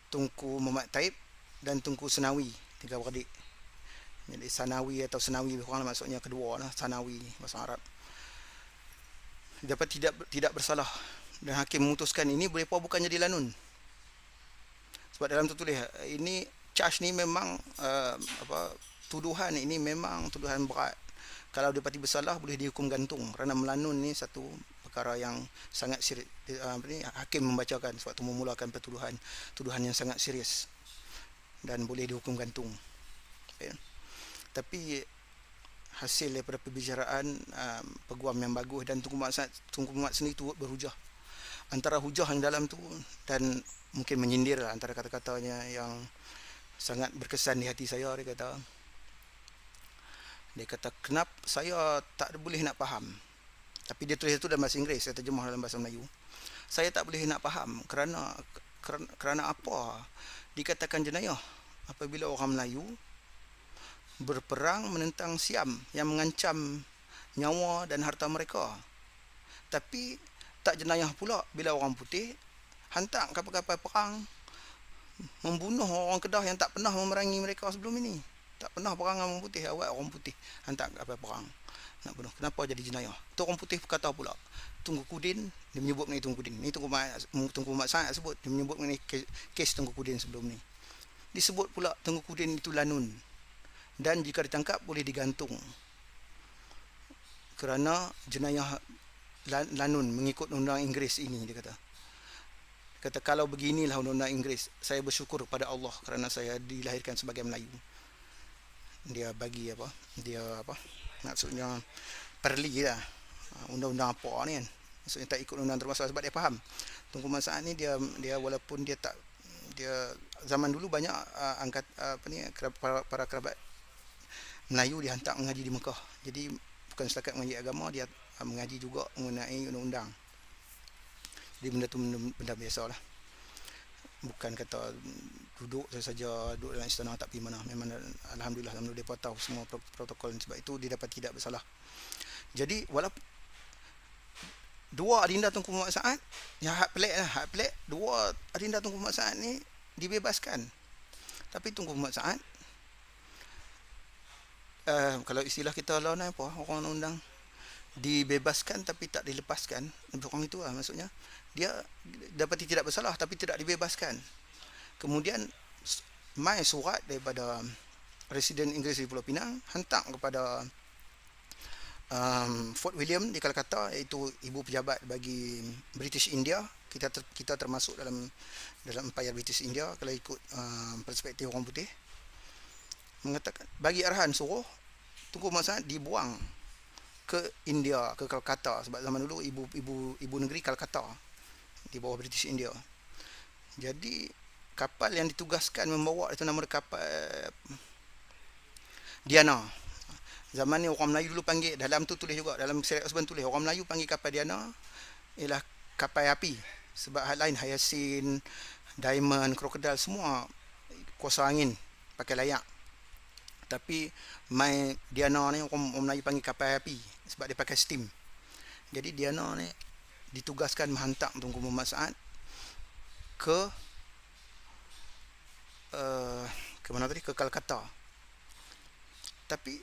Tunku Muhammad Taib dan Tunku Senawi, 3 beradik. Jadi Sanawi atau Senawi kurang maksudnya kedua lah, Sanawi bahasa Arab. Dapat tidak bersalah, dan hakim memutuskan ini boleh bukan jadi lanun. Sebab dalam tu tulis ini charge ni memang tuduhan ini memang tuduhan berat. Kalau dia pati bersalah boleh dihukum gantung, kerana melanun ni satu perkara yang sangat serius. Hakim membacakan sebab tu memulakan tuduhan yang sangat serius dan boleh dihukum gantung. Okay. Tapi hasil daripada perbicaraan peguam yang bagus, dan Tunku Muhammad sendiri turut berhujah. Antara hujah yang dalam tu dan mungkin menyindir lah, antara kata-katanya yang sangat berkesan di hati saya, dia kata kenapa saya tak boleh nak faham. Tapi dia tulis itu dalam bahasa Inggeris, saya terjemah dalam bahasa Melayu. Saya tak boleh nak faham kerana apa dikatakan jenayah apabila orang Melayu berperang menentang Siam yang mengancam nyawa dan harta mereka. Tapi tak jenayah pula bila orang putih hantar kapal-kapal perang membunuh orang Kedah yang tak pernah memerangi mereka sebelum ini. Tak pernah perang dengan orang putih, awal orang putih hantar kapal perang nak bunuh. Kenapa jadi jenayah? Tu orang putih berkata pula, Tunku Kudin, dia menyebut mengenai Tunku Kudin. Ni Tunku Muhammad Saad sebut, dia menyebut mengenai kes Tunku Kudin sebelum ni. Disebut pula Tunku Kudin itu lanun, dan jika ditangkap boleh digantung kerana jenayah lanun mengikut undang Inggeris ini. Dia kata kalau beginilah undang Inggeris, saya bersyukur pada Allah kerana saya dilahirkan sebagai Melayu. Dia bagi maksudnya perli lah undang-undang apa ni kan, maksudnya tak ikut undang termasuk, sebab dia faham Tunku Muhammad Saad ni dia walaupun dia zaman dulu banyak para kerabat Melayu dihantar mengaji di Mekah. Jadi bukan setakat mengaji agama, dia mengaji juga mengenai undang-undang. Jadi benda tu benda biasa lah. Bukan kata duduk saja duduk dalam istana tak pergi mana. Memang alhamdulillah mereka tahu semua protokol, sebab itu dia dapat tidak bersalah. Jadi walaupun dua adinda Tunku Muhammad Saad, yang hak pelik, dua adinda Tunku Muhammad Saad ni dibebaskan. Tapi Tunku Muhammad Saad, kalau istilah kita lah apa, orang undang dibebaskan tapi tak dilepaskan. Orang itu lah maksudnya. Dia dapat tidak bersalah tapi tidak dibebaskan. Kemudian mai surat daripada Residen Inggeris di Pulau Pinang hantar kepada Fort William di Calcutta, iaitu ibu pejabat bagi British India. Kita termasuk dalam empayar British India kalau ikut perspektif orang putih. Mengatakan bagi arahan suruh Tunku Muhammad Saad dibuang ke India, ke Calcutta, sebab zaman dulu ibu negeri Calcutta di bawah British India. Jadi kapal yang ditugaskan membawa itu nama kapal Diana. Zaman ni orang Melayu dulu panggil, dalam tu tulis juga, dalam Syariat Usman tulis orang Melayu panggil kapal Diana ialah kapal api. Sebab hal lain Hyacinth, Diamond, Crocodile semua kuasa angin pakai layak. Tapi mai Diana ni orang Melayu panggil kapal api sebab dia pakai steam. Jadi Diana ni ditugaskan menghantar Tunku Muhammad Saad ke mana tadi, ke Calcutta. Tapi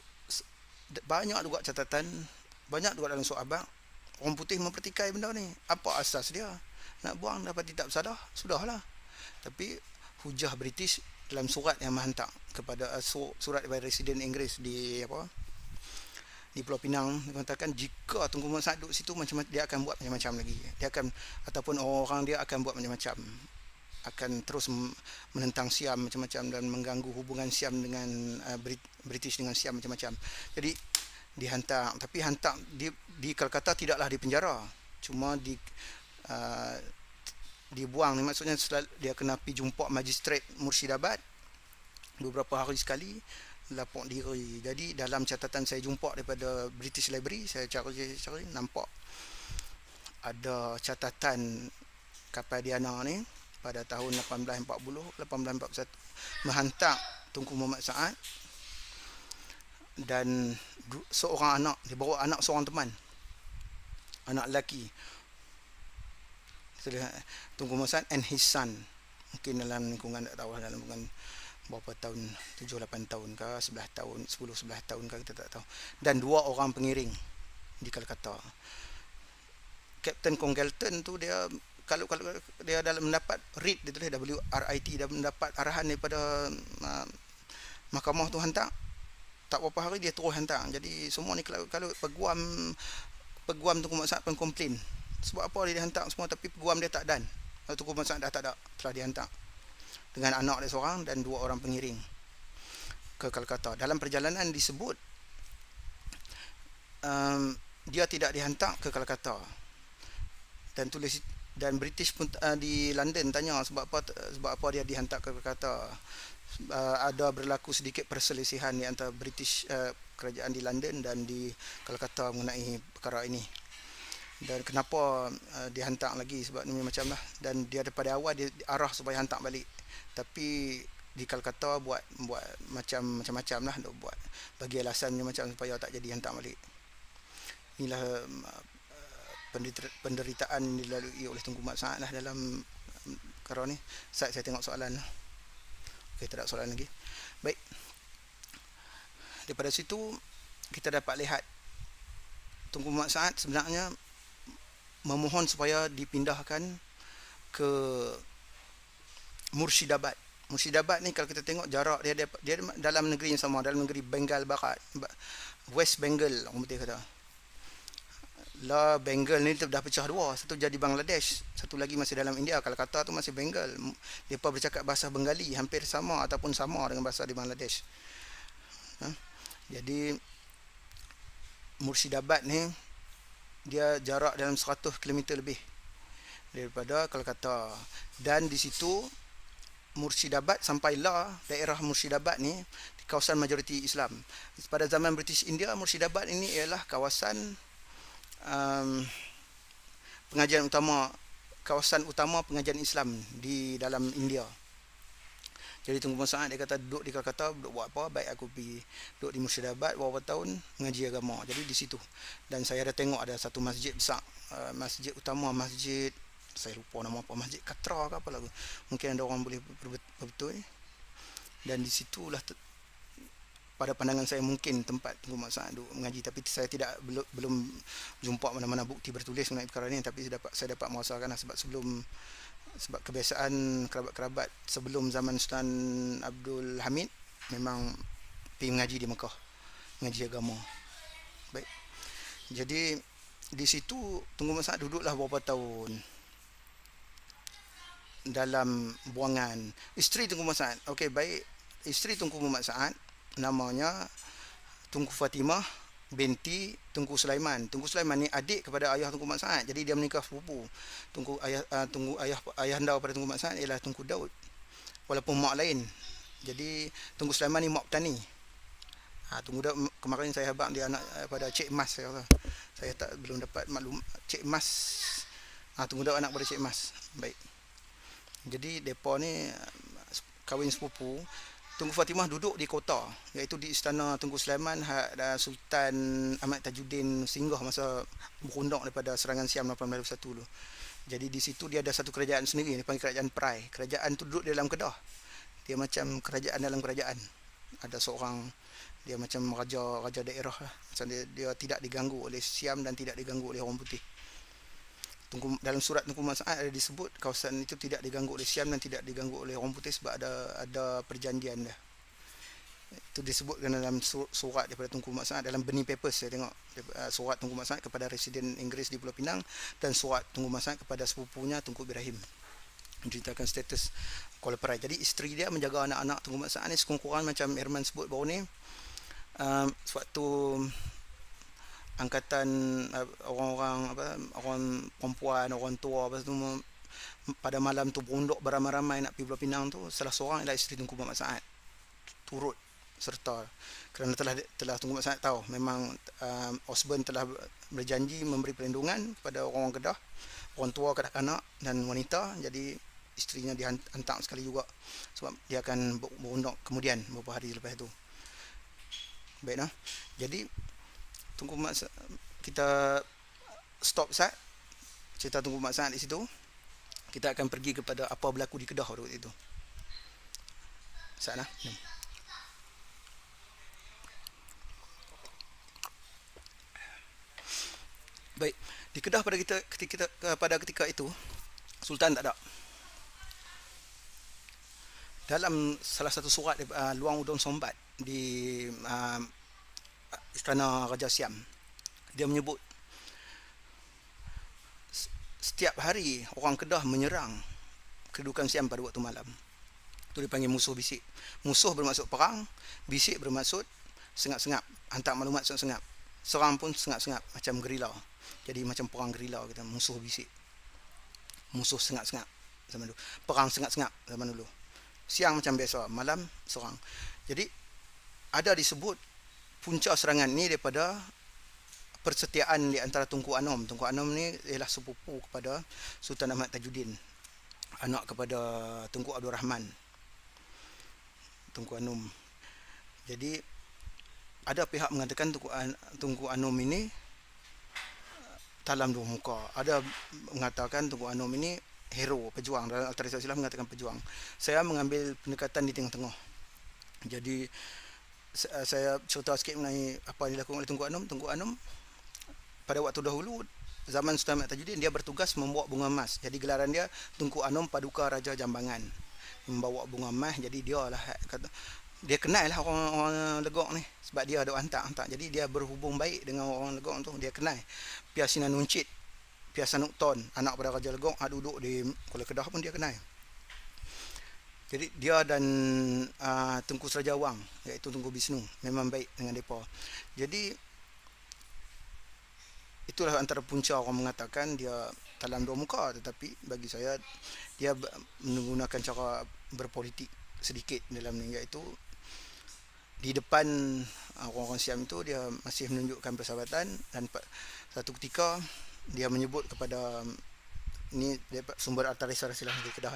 banyak juga catatan, banyak juga dalam surat abang orang putih mempertikai benda ni. Apa asas dia nak buang dapat tidak bersalah, sudahlah. Tapi hujah British dalam surat yang menghantar kepada surat daripada Residen Inggeris di Pulau Pinang, mengatakan jika Tunku Muhammad Saad duduk situ macam dia akan buat macam-macam lagi. Dia akan, ataupun orang dia akan buat macam-macam, akan terus menentang Siam macam-macam dan mengganggu hubungan Siam dengan British dengan Siam macam-macam. Jadi dihantar, tapi hantar di Kolkata tidaklah di penjara, cuma uh, dibuang ni, maksudnya dia kena pergi jumpa magistrat Murshidabad beberapa hari sekali, lapor diri. Jadi dalam catatan saya jumpa daripada British Library, saya cari nampak ada catatan kapal Diana ni pada tahun 1840 1841 menghantar Tunku Muhammad Saad dan seorang anak, dia bawa anak seorang teman, anak lelaki, Tunku Muhammad Saad and his son, mungkin dalam lingkungan, tak tahu dalam lingkungan berapa tahun, 7-8 tahun ke 11 tahun, 10-11 tahun ke, kita tak tahu, dan 2 orang pengiring di Kolkata. Captain Congleton tu dia, kalau dia dalam mendapat RIT, dia tulis WRIT, dia mendapat arahan daripada mahkamah tu hantar, tak berapa hari dia terus hantar. Jadi semua ni kalau peguam Tunku Muhammad Saad pun komplain, sebab apa dia hantar semua tapi peguam dia tak dan. Tunku Muhammad Saad dah tak ada, telah dihantar dengan anak dia seorang dan 2 orang pengiring ke Kolkata. Dalam perjalanan disebut dia tidak dihantar ke Kolkata, dan tulis, dan British pun di London tanya sebab apa dia dihantar ke Kolkata. Ada berlaku sedikit perselisihan di antara British, kerajaan di London dan di Kolkata mengenai perkara ini, dan kenapa dihantar lagi, sebab ni macam lah, dan dia daripada awal dia arah supaya hantar balik, tapi di Kolkata buat macam-macam lah, buat bagi alasan macam supaya tak jadi hantar balik. Inilah penderitaan yang dilalui oleh Tunku Muhammad Saad lah dalam perkara ni. Saya tengok soalan. Okey, tak ada soalan lagi. Baik. Daripada situ kita dapat lihat Tunku Muhammad Saad sebenarnya memohon supaya dipindahkan ke Murshidabad. Murshidabad ni kalau kita tengok jarak dia dalam negeri yang sama, dalam negeri Bengal Barat, West Bengal orang putih kata. Lah Bengal ni dah pecah dua, satu jadi Bangladesh, satu lagi masih dalam India. Kolkata tu masih Bengal. Mereka bercakap bahasa Bengali hampir sama ataupun sama dengan bahasa di Bangladesh. Jadi Murshidabad ni dia jarak dalam 100 km lebih daripada Kolkata, dan di situ Murshidabad sampailah daerah Murshidabad ni di kawasan majoriti Islam. Pada zaman British India, Murshidabad ini ialah kawasan kawasan utama pengajian Islam di dalam India. Jadi Tunku Muhammad Saad dia kata duduk di Kolkata, duduk buat apa, baik aku pergi duduk di Murshidabad beberapa tahun mengaji agama. Jadi di situ, dan saya ada tengok ada satu masjid besar, masjid utama, masjid, saya lupa nama apa, masjid Katra ke apa lagu, mungkin ada orang boleh betul. Dan di situlah pada pandangan saya mungkin tempat Tunku Muhammad Saad duduk mengaji, tapi saya belum jumpa mana-mana bukti bertulis mengenai perkara ini, tapi saya dapat merasakan sebab kebiasaan kerabat-kerabat sebelum zaman Sultan Abdul Hamid memang pergi mengaji di Mekah, mengaji agama. Baik. Jadi di situ Tunku Muhammad Saad duduklah beberapa tahun dalam buangan. Isteri Tunku Muhammad Saad, okey baik, isteri Tunku Muhammad Saad namanya Tunku Fatimah binti Tunku Sulaiman. Tunku Sulaiman ni adik kepada ayah Tunku Muhammad Saad. Jadi dia menikah sepupu. Ayahanda pada Tunku Muhammad Saad ialah Tunku Daud, walaupun mak lain. Jadi Tunku Sulaiman ni mak petani. Tunku Daud kemarin saya habaq dia anak pada Cik Mas, saya belum dapat maklum. Cik Mas, Tunku Daud anak pada Cik Mas. Baik. Jadi depa ni kahwin sepupu. Tunku Fatimah duduk di kota, iaitu di istana Tunku Sulaiman dan Sultan Ahmad Tajuddin singgah masa berundang daripada serangan Siam 1821 dulu. Jadi di situ dia ada satu kerajaan sendiri, dipanggil kerajaan Perai. Kerajaan tu duduk di dalam kedah. Dia macam kerajaan dalam kerajaan. Ada seorang, dia macam raja daerah lah. Macam dia tidak diganggu oleh Siam dan tidak diganggu oleh orang putih. Dalam surat Tunku Muhammad Saad ada disebut kawasan itu tidak diganggu oleh Siam dan tidak diganggu oleh orang putih sebab ada perjanjian dah. Itu disebutkan dalam surat daripada Tunku Muhammad Saad dalam Benih Papers. Saya tengok surat Tunku Muhammad Saad kepada Residen Inggeris di Pulau Pinang dan surat Tunku Muhammad Saad kepada sepupunya Tunku Ibrahim, menceritakan status Kuala Perai. Jadi isteri dia menjaga anak-anak Tunku Muhammad Saad ni sekurang-kurang macam Herman sebut baru ni. Sewaktu angkatan orang-orang orang perempuan, orang tua apa semua pada malam tu berunduk beramai-ramai nak pergi Pulau Pinang tu, salah seorang ialah isteri Tunku Muhammad Saad turut serta, kerana telah Tunku Muhammad Saad tahu memang Osborn telah berjanji memberi perlindungan kepada orang-orang Kedah, orang tua, kanak-kanak dan wanita. Jadi isterinya dihantar sekali juga sebab dia akan berunduk kemudian beberapa hari lepas itu. Baiklah. Jadi Tunku Muhammad, kita stop Saad, cerita Tunku Muhammad Saad di situ. Kita akan pergi kepada apa berlaku di Kedah waktu itu. Saad lah. Baik, di Kedah pada ketika itu Sultan tak ada. Dalam salah satu surat Luang Udon Sombat di Istana Raja Siam, dia menyebut setiap hari orang Kedah menyerang kedudukan Siam pada waktu malam. Itu dipanggil musuh bisik. Musuh bermaksud perang, bisik bermaksud sengap-sengap, hantar maklumat sengap-sengap. Serang pun sengap-sengap, macam gerila. Jadi macam perang gerila kita, musuh bisik. Musuh sengap-sengap zaman dulu. Perang sengap-sengap zaman dulu. Siang macam biasa, malam serang. Jadi ada disebut punca serangan ni daripada persetiaan di antara Tunku Anom. Tunku Anom ni ialah sepupu kepada Sultan Ahmad Tajuddin, anak kepada Tunku Abdul Rahman, Tunku Anom. Jadi ada pihak mengatakan Tunku Anom ini talam dua muka. Ada mengatakan Tunku Anom ini hero, pejuang. Dalam Al-Tariqah Silam mengatakan pejuang. Saya mengambil pendekatan di tengah-tengah. Jadi saya cerita sikit mengenai apa yang dilakukan oleh Tunku Anom. Tunku Anom pada waktu dahulu zaman Sultan Ahmad Tajuddin, dia bertugas membawa bunga emas. Jadi gelaran dia Tunku Anom Paduka Raja Jambangan, membawa bunga emas. Jadi dia lah dia kenal lah orang Legok ni sebab dia ada hantar. Jadi dia berhubung baik dengan orang Legok tu. Dia kenal Pia Sinan Nuncit, Pia Sanuk Ton, anak pada Raja Legok, duduk di Kuala Kedah pun dia kenal. Jadi dia dan Tengku Serajawang, iaitu Tunku Bisnu, memang baik dengan mereka. Jadi itulah antara punca orang mengatakan dia talam dua muka. Tetapi bagi saya dia menggunakan cara berpolitik sedikit dalam ni, iaitu di depan orang-orang Siam itu dia masih menunjukkan persahabatan, dan satu ketika dia menyebut kepada ini sumber Al-Tariqah Silam di Kedah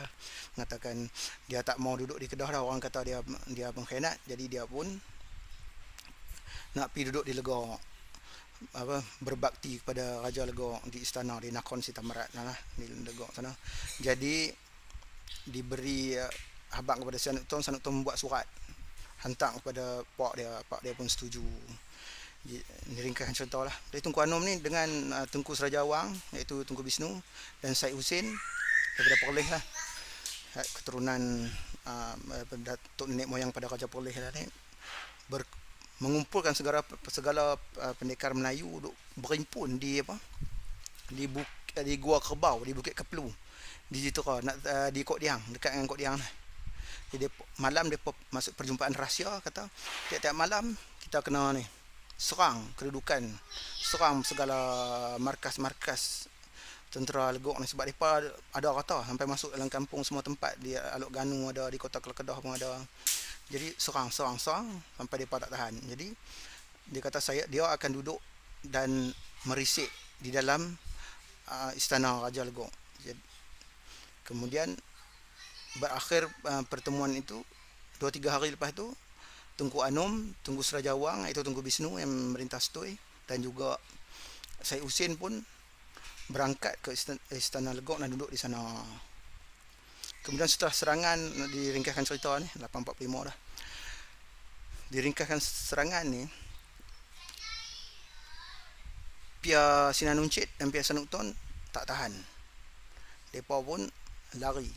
mengatakan dia tak mau duduk di Kedah dah. Orang kata dia pengkhianat. Jadi dia pun nak pergi duduk di Legok, berbakti kepada Raja Legok di istana di Nakhon Sitamarat lah, di Legok sana. Jadi diberi habang kepada Sanuk Ton. Sanuk Ton membuat surat hantar kepada pak dia pun setuju. Diringkaskan cerita lah. Jadi Tunku Anom ni dengan Tengku Serajawang, iaitu Tunku Bisnu, dan Syed Husin daripada Perlis lah, keturunan datuk nenek moyang pada Raja Perlis lah ni, mengumpulkan segala pendekar Melayu duk berhimpun di di Gua Kerbau, di Bukit Keplu, di situ di Kok Diang, dekat dengan Kok Diang lah. Jadi malam dia masuk perjumpaan rahsia, kata tiap-tiap malam kita kena ni serang kedudukan, serang segala markas-markas tentera Legok ni, sebab mereka ada kata sampai masuk dalam kampung semua tempat. Di Alok Ganu ada, di Kota Kedah pun ada. Jadi serang sampai mereka tak tahan. Jadi dia kata dia akan duduk dan merisik di dalam istana Raja Legok. Kemudian berakhir pertemuan itu 2-3 hari lepas itu, Tunku Anom, Tengku Serajawang, iaitu Tunku Bisnu yang memerintah Setui, dan juga Syed Husin pun berangkat ke istana Legok dan duduk di sana. Kemudian setelah serangan, diringkaskan cerita ni 845 dah. Diringkaskan serangan ni, Pia Sinan Nuncit dan Pia Sanuk Ton tak tahan. Mereka pun lari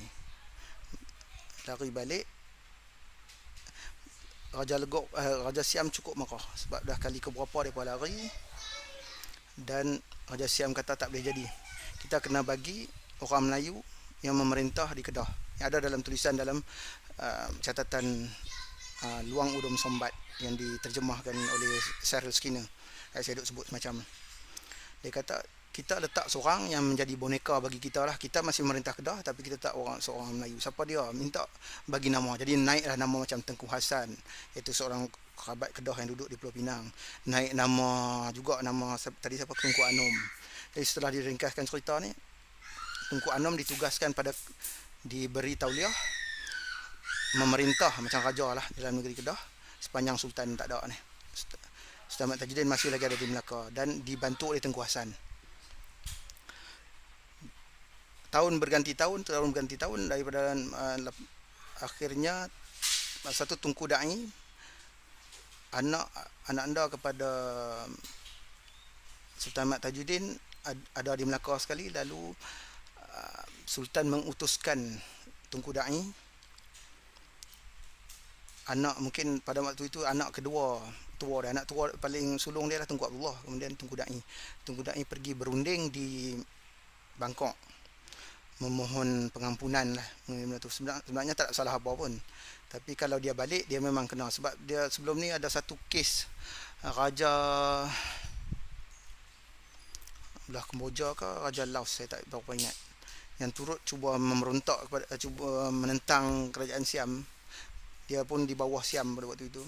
balik. Raja Legok, Raja Siam cukup marah sebab dah kali keberapa mereka lari, dan Raja Siam kata tak boleh jadi. Kita kena bagi orang Melayu yang memerintah di Kedah. Yang ada dalam tulisan dalam catatan Luang Udom Sombat yang diterjemahkan oleh Cyril Skinner. Saya duk sebut macam, dia kata kita letak seorang yang menjadi boneka bagi kita lah. Kita masih merintah Kedah tapi kita tak seorang Melayu. Siapa dia? Minta bagi nama. Jadi naiklah nama macam Tengku Hasan, iaitu seorang kerabat Kedah yang duduk di Pulau Pinang. Naik nama juga nama tadi siapa, Tengku Anom. Jadi setelah diringkaskan cerita ni, Tengku Anom ditugaskan diberi tauliah memerintah macam raja lah dalam negeri Kedah sepanjang Sultan tak ada ni. Sultan Ahmad Tajuddin masih lagi ada di Melaka dan dibantu oleh Tengku Hasan. Tahun berganti tahun daripada akhirnya satu Tunku Dai, anak anda kepada Sultan Ahmad Tajuddin ada di Melaka sekali. Lalu Sultan mengutuskan Tunku Dai, anak mungkin pada waktu itu anak kedua tua dia, anak tua paling sulung dia lah Tunku Abdullah, kemudian Tunku Dai pergi berunding di Bangkok memohon pengampunan lah. Sebenarnya tak salah apa pun, tapi kalau dia balik dia memang kena, sebab dia sebelum ni ada satu kes Raja belah Kemboja ke Raja Laos, saya tak berapa ingat, yang turut cuba memberontak cuba menentang kerajaan Siam. Dia pun di bawah Siam pada waktu itu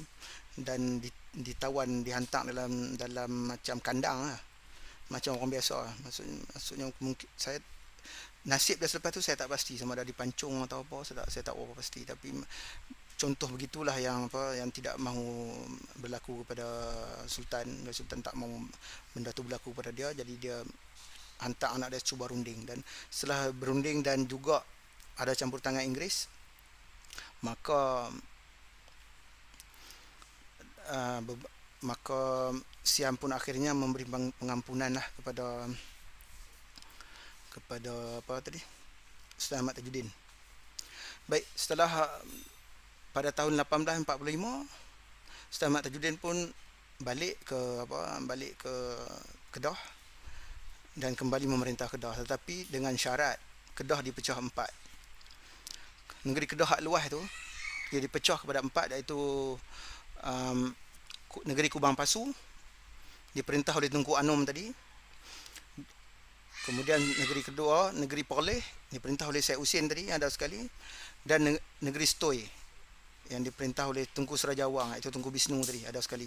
dan ditawan, dihantar dalam macam kandang lah, macam orang biasa lah. Maksudnya mungkin saya nasib dia selepas tu saya tak pasti sama ada dipancung atau apa, saya tak apa pasti, tapi contoh begitulah yang tidak mahu berlaku kepada Sultan. Sultan tak mahu benda tu berlaku kepada dia, jadi dia hantar anak dia cuba runding, dan setelah berunding dan juga ada campur tangan Inggeris, maka Siam pun akhirnya memberi pengampunan lah kepada Sultan Ahmad Tajuddin. Baik, setelah pada tahun 1845 Sultan Ahmad Tajuddin pun balik ke Kedah dan kembali memerintah Kedah, tetapi dengan syarat Kedah dipecah empat. Negeri Kedah hak luas tu dia dipecah kepada empat, iaitu negeri Kubang Pasu diperintah oleh Tunku Anom tadi. Kemudian negeri kedua, negeri Perleh, diperintah oleh Syed Husin tadi ada sekali, dan negeri Stoi yang diperintah oleh Tunku Serajawang, iaitu Tunku Bisnu tadi ada sekali.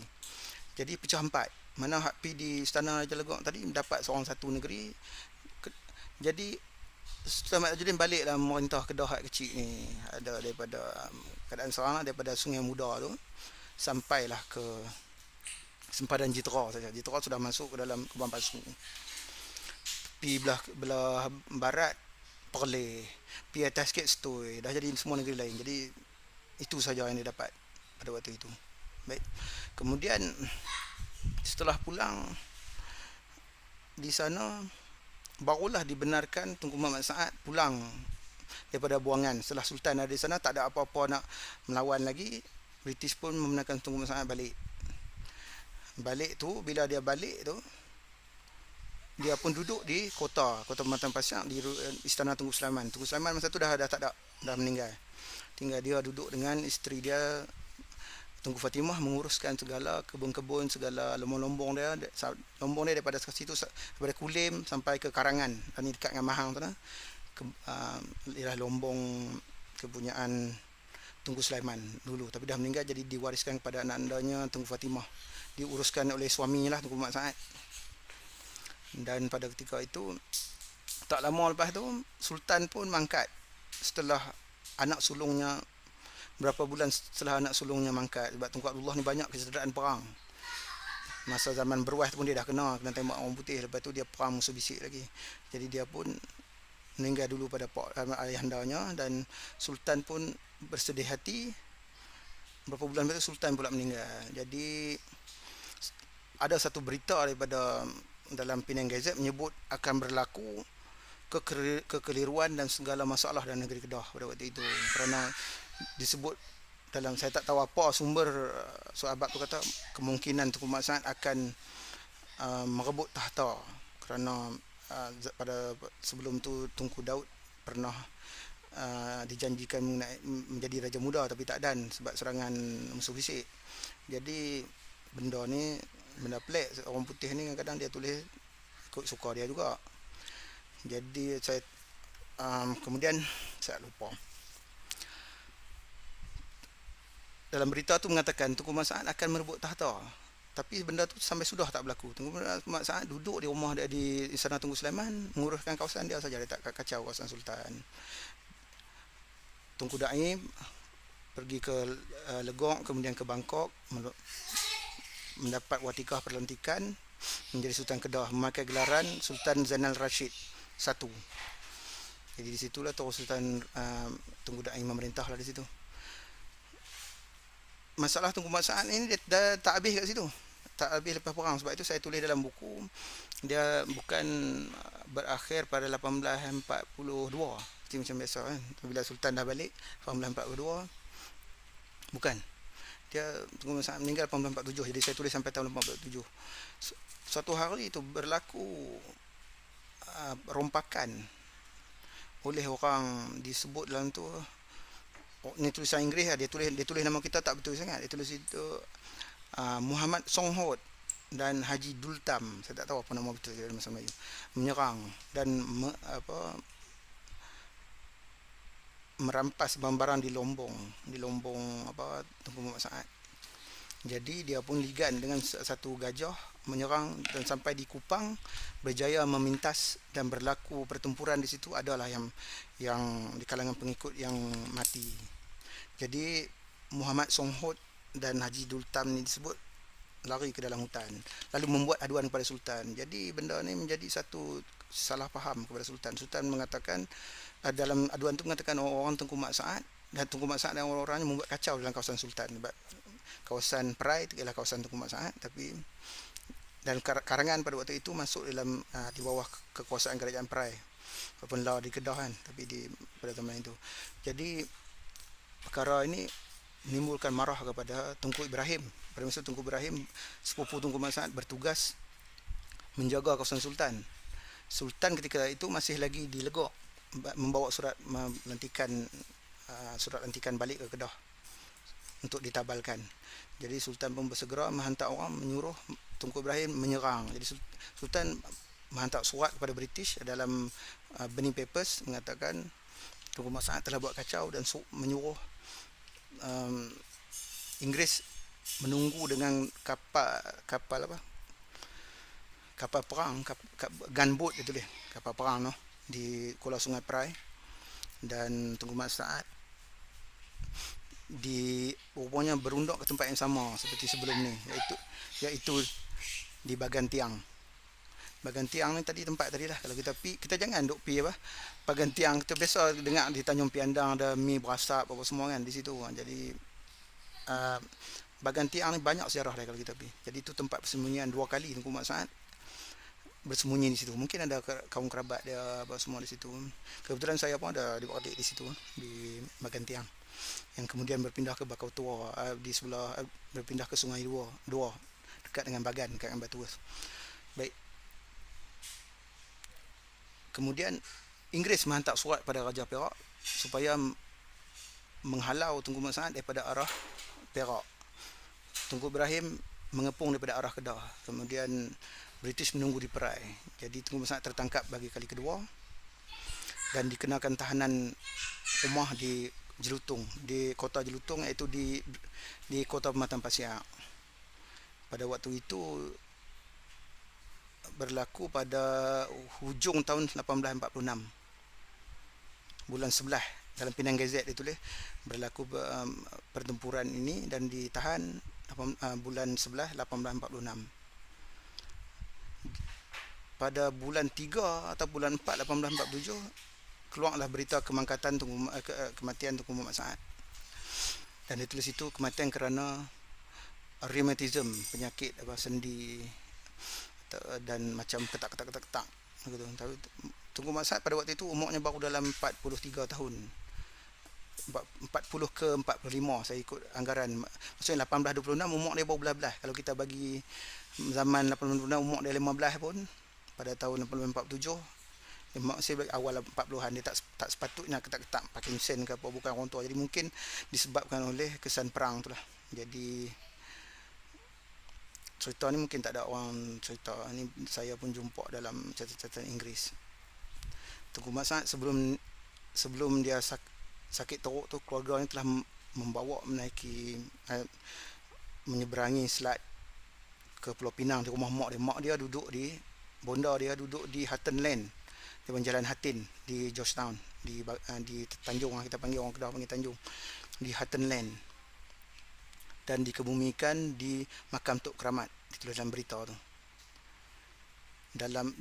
Jadi pecah empat. Mana hak pi di Istana Raja Legok tadi dapat seorang satu negeri. Jadi Sultan Ahmad Tajuddin baliklah memerintah Kedah hak kecil ni, ada daripada keadaan seorang daripada Sungai Muda tu sampailah ke sempadan Jitera saja. Jitera sudah masuk ke dalam Kubang Pasu. Pi belah barat Perleh, pi atas sikit Stoi, dah jadi semua negeri lain. Jadi itu saja yang dia dapat pada waktu itu. Baik. Kemudian setelah pulang di sana barulah dibenarkan Tunku Muhammad Saad pulang daripada buangan. Setelah Sultan ada di sana, tak ada apa-apa nak melawan lagi, British pun membenarkan Tunku Muhammad Saad balik tu. Bila dia balik tu, dia pun duduk di kota Pematang Pasir, di Istana Tunku Sulaiman. Tunku Sulaiman masa tu dah tak ada, dah meninggal. Tinggal dia duduk dengan isteri dia Tunku Fatimah, menguruskan segala kebun-kebun, segala lombong-lombong dia. Lombong dia daripada situ, daripada Kulim sampai ke Karangan, ini dekat dengan Mahang tu lah. Ialah lombong kepunyaan Tunku Sulaiman dulu, tapi dah meninggal, jadi diwariskan kepada anak-anaknya Tunku Fatimah, diuruskan oleh suaminya lah Tunku Muhammad Saad. Dan pada ketika itu, tak lama lepas tu, Sultan pun mangkat setelah anak sulungnya, berapa bulan setelah anak sulungnya mangkat. Sebab Tunku Abdullah ni banyak kecederaan perang. Masa zaman berwas pun dia dah kena tembak orang putih. Lepas tu dia perang musuh bisik lagi. Jadi dia pun meninggal dulu pada ayahandanya, dan Sultan pun bersedih hati. Berapa bulan lepas tu Sultan pula meninggal. Jadi ada satu berita daripada dalam Penang Gazette menyebut akan berlaku kekeliruan dan segala masalah dalam negeri Kedah pada waktu itu, kerana disebut dalam, saya tak tahu apa sumber sahabat tu kata kemungkinan Tunku Muhammad Saad akan merebut tahta, kerana pada sebelum tu Tunku Daud pernah dijanjikan menjadi Raja Muda, tapi tak dan sebab serangan musuh bisik. Jadi benda ni benda pelik. Orang putih ni kadang-kadang dia tulis ikut suka dia juga. Jadi saya kemudian saya lupa. Dalam berita tu mengatakan Tunku Mat Saad akan merebut tahta. Tapi benda tu sampai sudah tak berlaku. Tunku Mat Saad duduk di rumah dia di Istana Tunku Sulaiman, menguruskan kawasan dia saja, dia tak kacau kawasan Sultan. Tunku Daim pergi ke Legok, kemudian ke Bangkok, mendapat watikah perlantikan menjadi Sultan Kedah, memakai gelaran Sultan Zainal Rashid I. Jadi di situlah Tokoh Sultan Tunku Daim memerintahlah di situ. Masalah Tunku Mat Saad ini dia dah tak habis kat situ. Tak habis lepas perang. Sebab itu saya tulis dalam buku, dia bukan berakhir pada 1842 seperti macam biasa kan. Bila Sultan dah balik 1842, bukan. Dia Tunku Mat Saad meninggal 1847. Jadi saya tulis sampai tahun 1847. Suatu hari itu berlaku rompakan oleh orang disebut dalam tu, ni tulisan Inggeris lah, dia tulis nama kita tak betul sangat. Dia tulis itu Muhammad Songhot dan Haji Dultam, saya tak tahu apa nama betul dalam bahasa Melayu, menyerang dan merampas barang-barang di Lombong Tunku Mat Saad. Jadi dia pun ligan dengan satu gajah menyerang dan sampai di Kupang, berjaya memintas dan berlaku pertempuran di situ. Adalah yang di kalangan pengikut yang mati. Jadi Muhammad Songhot dan Haji Dultam ni disebut lari ke dalam hutan, lalu membuat aduan kepada Sultan. Jadi benda ni menjadi satu salah faham kepada Sultan. Sultan mengatakan dalam aduan tu mengatakan orang Tunku Mat Saad dan orang-orangnya membuat kacau dalam kawasan Sultan. Kawasan Perai itu ialah kawasan Tunku Mat Saad, tapi dan Karangan pada waktu itu masuk dalam di bawah kekuasaan kerajaan Perai, walaupun lah di Kedah kan, tapi pada zaman itu. Jadi perkara ini menimbulkan marah kepada Tunku Ibrahim. Pada masa Tunku Ibrahim, sepupu Tunku Mat Saad, bertugas menjaga kawasan Sultan. Sultan ketika itu masih lagi di Legok, membawa surat lantikan balik ke Kedah untuk ditabalkan. Jadi Sultan pun bersegera menghantar orang menyuruh Tunku Ibrahim menyerang. Jadi Sultan menghantar surat kepada British dalam Burning Papers mengatakan Tunku Mat Saad telah buat kacau dan menyuruh Inggeris menunggu dengan kapal perang, gunboat itu dia, kapal perang di Kuala Sungai Perai. Dan Tunku Mat Saad rupanya berundok ke tempat yang sama seperti sebelum ni, iaitu di Bagan Tiang. Bagan Tiang ni tempat tadi lah. Kalau kita jangan duk Bagan Tiang. Kita biasa dengar di Tanjung Piandang ada mi berasap apa semua kan di situ. Jadi Bagan Tiang ni banyak sejarah dia kalau kita pergi. Jadi itu tempat persembunyian 2 kali Tunku Mat Saad bersembunyi di situ. Mungkin ada kaum kerabat dia apa semua di situ. Kebetulan saya pun ada adik di situ di Bagan Tiang, yang kemudian berpindah ke Bakau Tua di sebelah, berpindah ke Sungai Dua dekat dengan Bagan, dekat dengan Batu. Baik. Kemudian Inggeris menghantar surat pada Raja Perak supaya menghalau Tunku Mat Saad daripada arah Perak. Tunku Ibrahim mengepung daripada arah Kedah. Kemudian British menunggu di Perai. Jadi Tunku Mat Saad tertangkap bagi kali kedua dan dikenakan tahanan rumah di Jelutung, di kota Jelutung, iaitu di kota Pematang Pasiak. Pada waktu itu berlaku pada hujung tahun 1846, bulan 11. Dalam Penang Gazette ditulis berlaku pertempuran ini dan ditahan bulan 11 1846. Pada bulan 3 atau bulan 4 1847 keluarlah berita kematian Tunku Muhammad Saad. Dan ditulis itu kematian kerana rheumatism, penyakit sendi dan macam ketak gitu. Tunku Muhammad Saad pada waktu itu umurnya baru dalam 43 tahun. 40 ke 45 saya ikut anggaran. Maksudnya 1826 umur dia baru belah-belah. Kalau kita bagi zaman 1826 umur dia 15 pun, pada tahun 1847 masih awal 40-an, dia tak sepatutnya ketak-ketak Parkinson ke apa, bukan orang tua. Jadi mungkin disebabkan oleh kesan perang itulah. Jadi cerita ni mungkin tak ada orang cerita ni, saya pun jumpa dalam catatan Inggeris. Tengku Mat Sa'ad sebelum dia sakit teruk tu, keluarga ni telah membawa menaiki menyeberangi selat ke Pulau Pinang di rumah mak dia. Mak dia duduk di bonda dia duduk di Hutton Land, di Jalan Hatin di Georgetown, di Tanjung, kita panggil, orang Kedah panggil Tanjung, di Hutton Land, dan dikebumikan di makam Tok Keramat, ditulis dalam berita tu. Dalam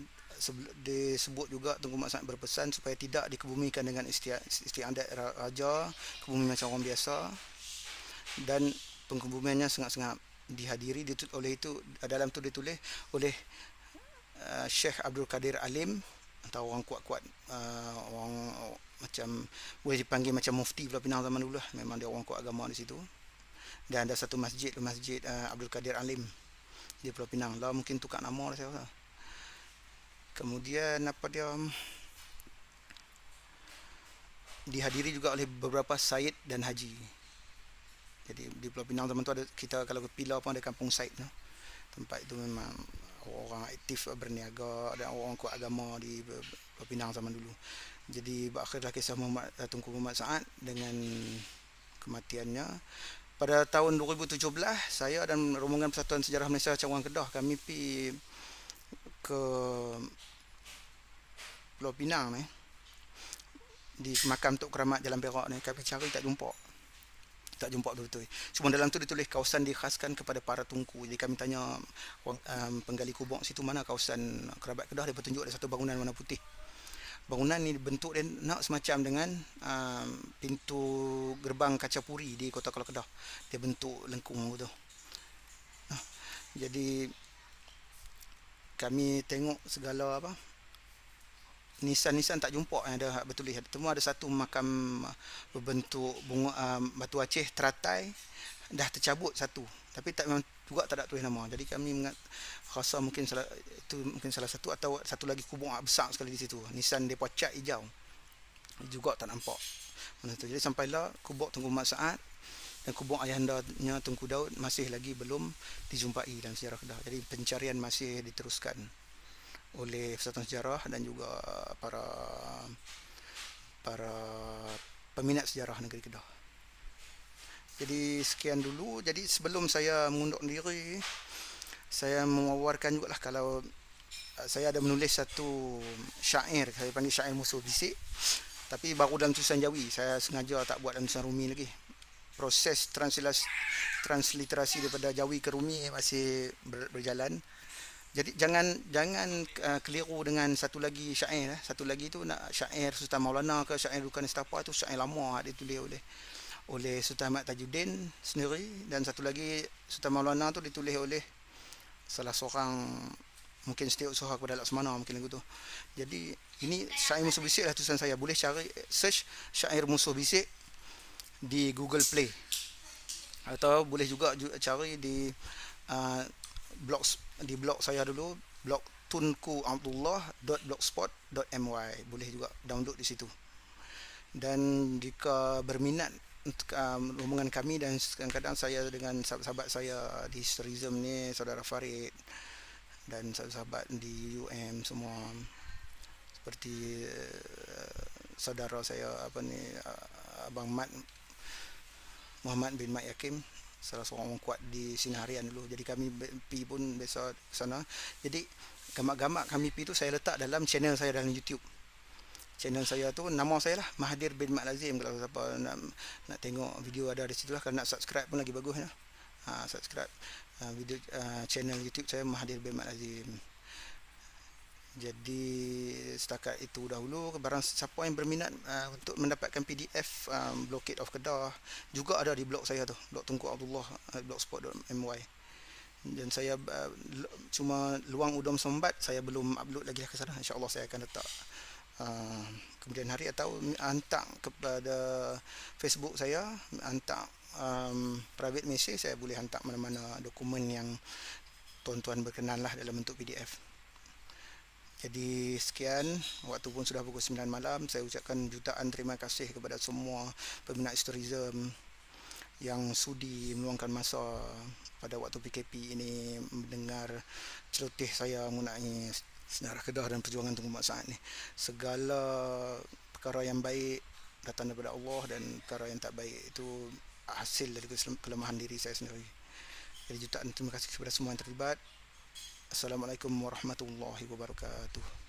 disebut juga Tengku Mat Sa'ad berpesan supaya tidak dikebumikan dengan istiadat raja, kebumian macam orang biasa, dan pengkebumiannya sangat-sangat dihadiri oleh itu. Dalam tu ditulis oleh Syekh Abdul Qadir Alim, atau orang kuat-kuat, orang macam boleh dipanggil macam mufti Pulau Pinang zaman dulu lah. Memang dia orang kuat agama di situ. Dan ada satu masjid Abdul Qadir Alim di Pulau Pinang lah, mungkin tukar nama lah saya rasa. Kemudian dihadiri juga oleh beberapa Said dan Haji. Jadi di Pulau Pinang zaman tu ada, kita kalau ke Pilar pun ada kampung Said tu. Tempat itu memang orang aktif berniaga dan orang kuat agama di Pulau Pinang zaman dulu. Jadi berakhirlah kisah Tengku Muhammad Sa'ad dengan kematiannya. Pada tahun 2017, saya dan rombongan Persatuan Sejarah Malaysia Cawangan Kedah, kami pergi ke Pulau Pinang ni, di makam Tok Keramat Jalan Perak ni. Kami cari tak jumpa betul-betul. Cuma dalam tu ditulis kawasan dikhaskan kepada para tunku. Jadi kami tanya penggali kubur situ, mana kawasan kerabat Kedah. Dia bertunjuk ada satu bangunan warna putih. Bangunan ni bentuk dia nak semacam dengan pintu gerbang kaca puri di Kota Kedah. Dia bentuk lengkung tu. Jadi kami tengok segala nisan-nisan tak jumpa yang ada betul. Semua ada satu makam berbentuk bunga batu aceh teratai, dah tercabut satu, tapi memang juga tak ada tulis nama. Jadi kami rasa mungkin salah satu, atau satu lagi kubur besar sekali di situ. Nisan depa cat hijau juga tak nampak. Jadi sampailah kubur Tengku Mat Sa'ad dan kubur ayahandanya Tunku Daud masih lagi belum dijumpai dalam sejarah Kedah. Jadi pencarian masih diteruskan oleh Persatuan Sejarah dan juga para peminat sejarah negeri Kedah. Jadi sekian dulu. Jadi sebelum saya mengundurkan diri, saya mewawarkan juga lah, kalau saya ada menulis satu syair, saya panggil syair Musuh Bisik, tapi baru dalam tulisan Jawi. Saya sengaja tak buat dalam tulisan Rumi lagi. Proses transliterasi daripada Jawi ke Rumi masih berjalan. Jadi jangan keliru dengan satu lagi syair. Satu lagi tu nak syair Sultan Maulana ke syair Dukan Istapa, tu syair lama ditulis oleh Sultan Ahmad Tajuddin sendiri, dan satu lagi Sultan Maulana tu ditulis oleh salah seorang, mungkin setiausaha kepada Laksamana mungkin lagu tu. Jadi ini syair Musuh Bisik lah tulisan saya. Boleh cari search syair Musuh Bisik di Google Play, atau boleh juga cari di blog saya dulu, blog tunkuabdullah.blogspot.my. boleh juga download di situ. Dan jika berminat rombongan kami, dan kadang-kadang saya dengan sahabat-sahabat saya di Historism ni, saudara Farid dan sahabat di UM semua, seperti saudara saya Abang Muhammad bin Mat Yakim, salah seorang orang kuat di Sinarian dulu. Jadi kami pergi pun biasa ke sana. Jadi gamak-gamak kami pergi tu saya letak dalam channel saya dalam YouTube. Channel saya tu nama saya lah, Mahathir bin Mat Lazim. Kalau siapa nak tengok video ada di situ lah. Kalau nak subscribe pun lagi bagus lah. Subscribe video channel YouTube saya, Mahathir bin Mat Lazim. Jadi setakat itu dahulu. Barang siapa yang berminat untuk mendapatkan PDF Blockade of Kedah, juga ada di blog saya tu, blog Tunku Abdullah, blogspot.my. Dan saya cuma Luang Udom Sombat saya belum upload lagi ke sana. InsyaAllah saya akan letak kemudian hari, atau hantar kepada Facebook saya, hantar private message. Saya boleh hantar mana-mana dokumen yang tuan-tuan berkenan lah dalam bentuk PDF. Jadi sekian, waktu pun sudah pukul 9 malam. Saya ucapkan jutaan terima kasih kepada semua peminat Historism yang sudi meluangkan masa pada waktu PKP ini mendengar celoteh saya mengenai sejarah Kedah dan perjuangan Tunku Mak Saad ni. Segala perkara yang baik datang daripada Allah dan perkara yang tak baik itu hasil dari kelemahan diri saya sendiri. Jadi jutaan terima kasih kepada semua yang terlibat. Assalamualaikum warahmatullahi wabarakatuh.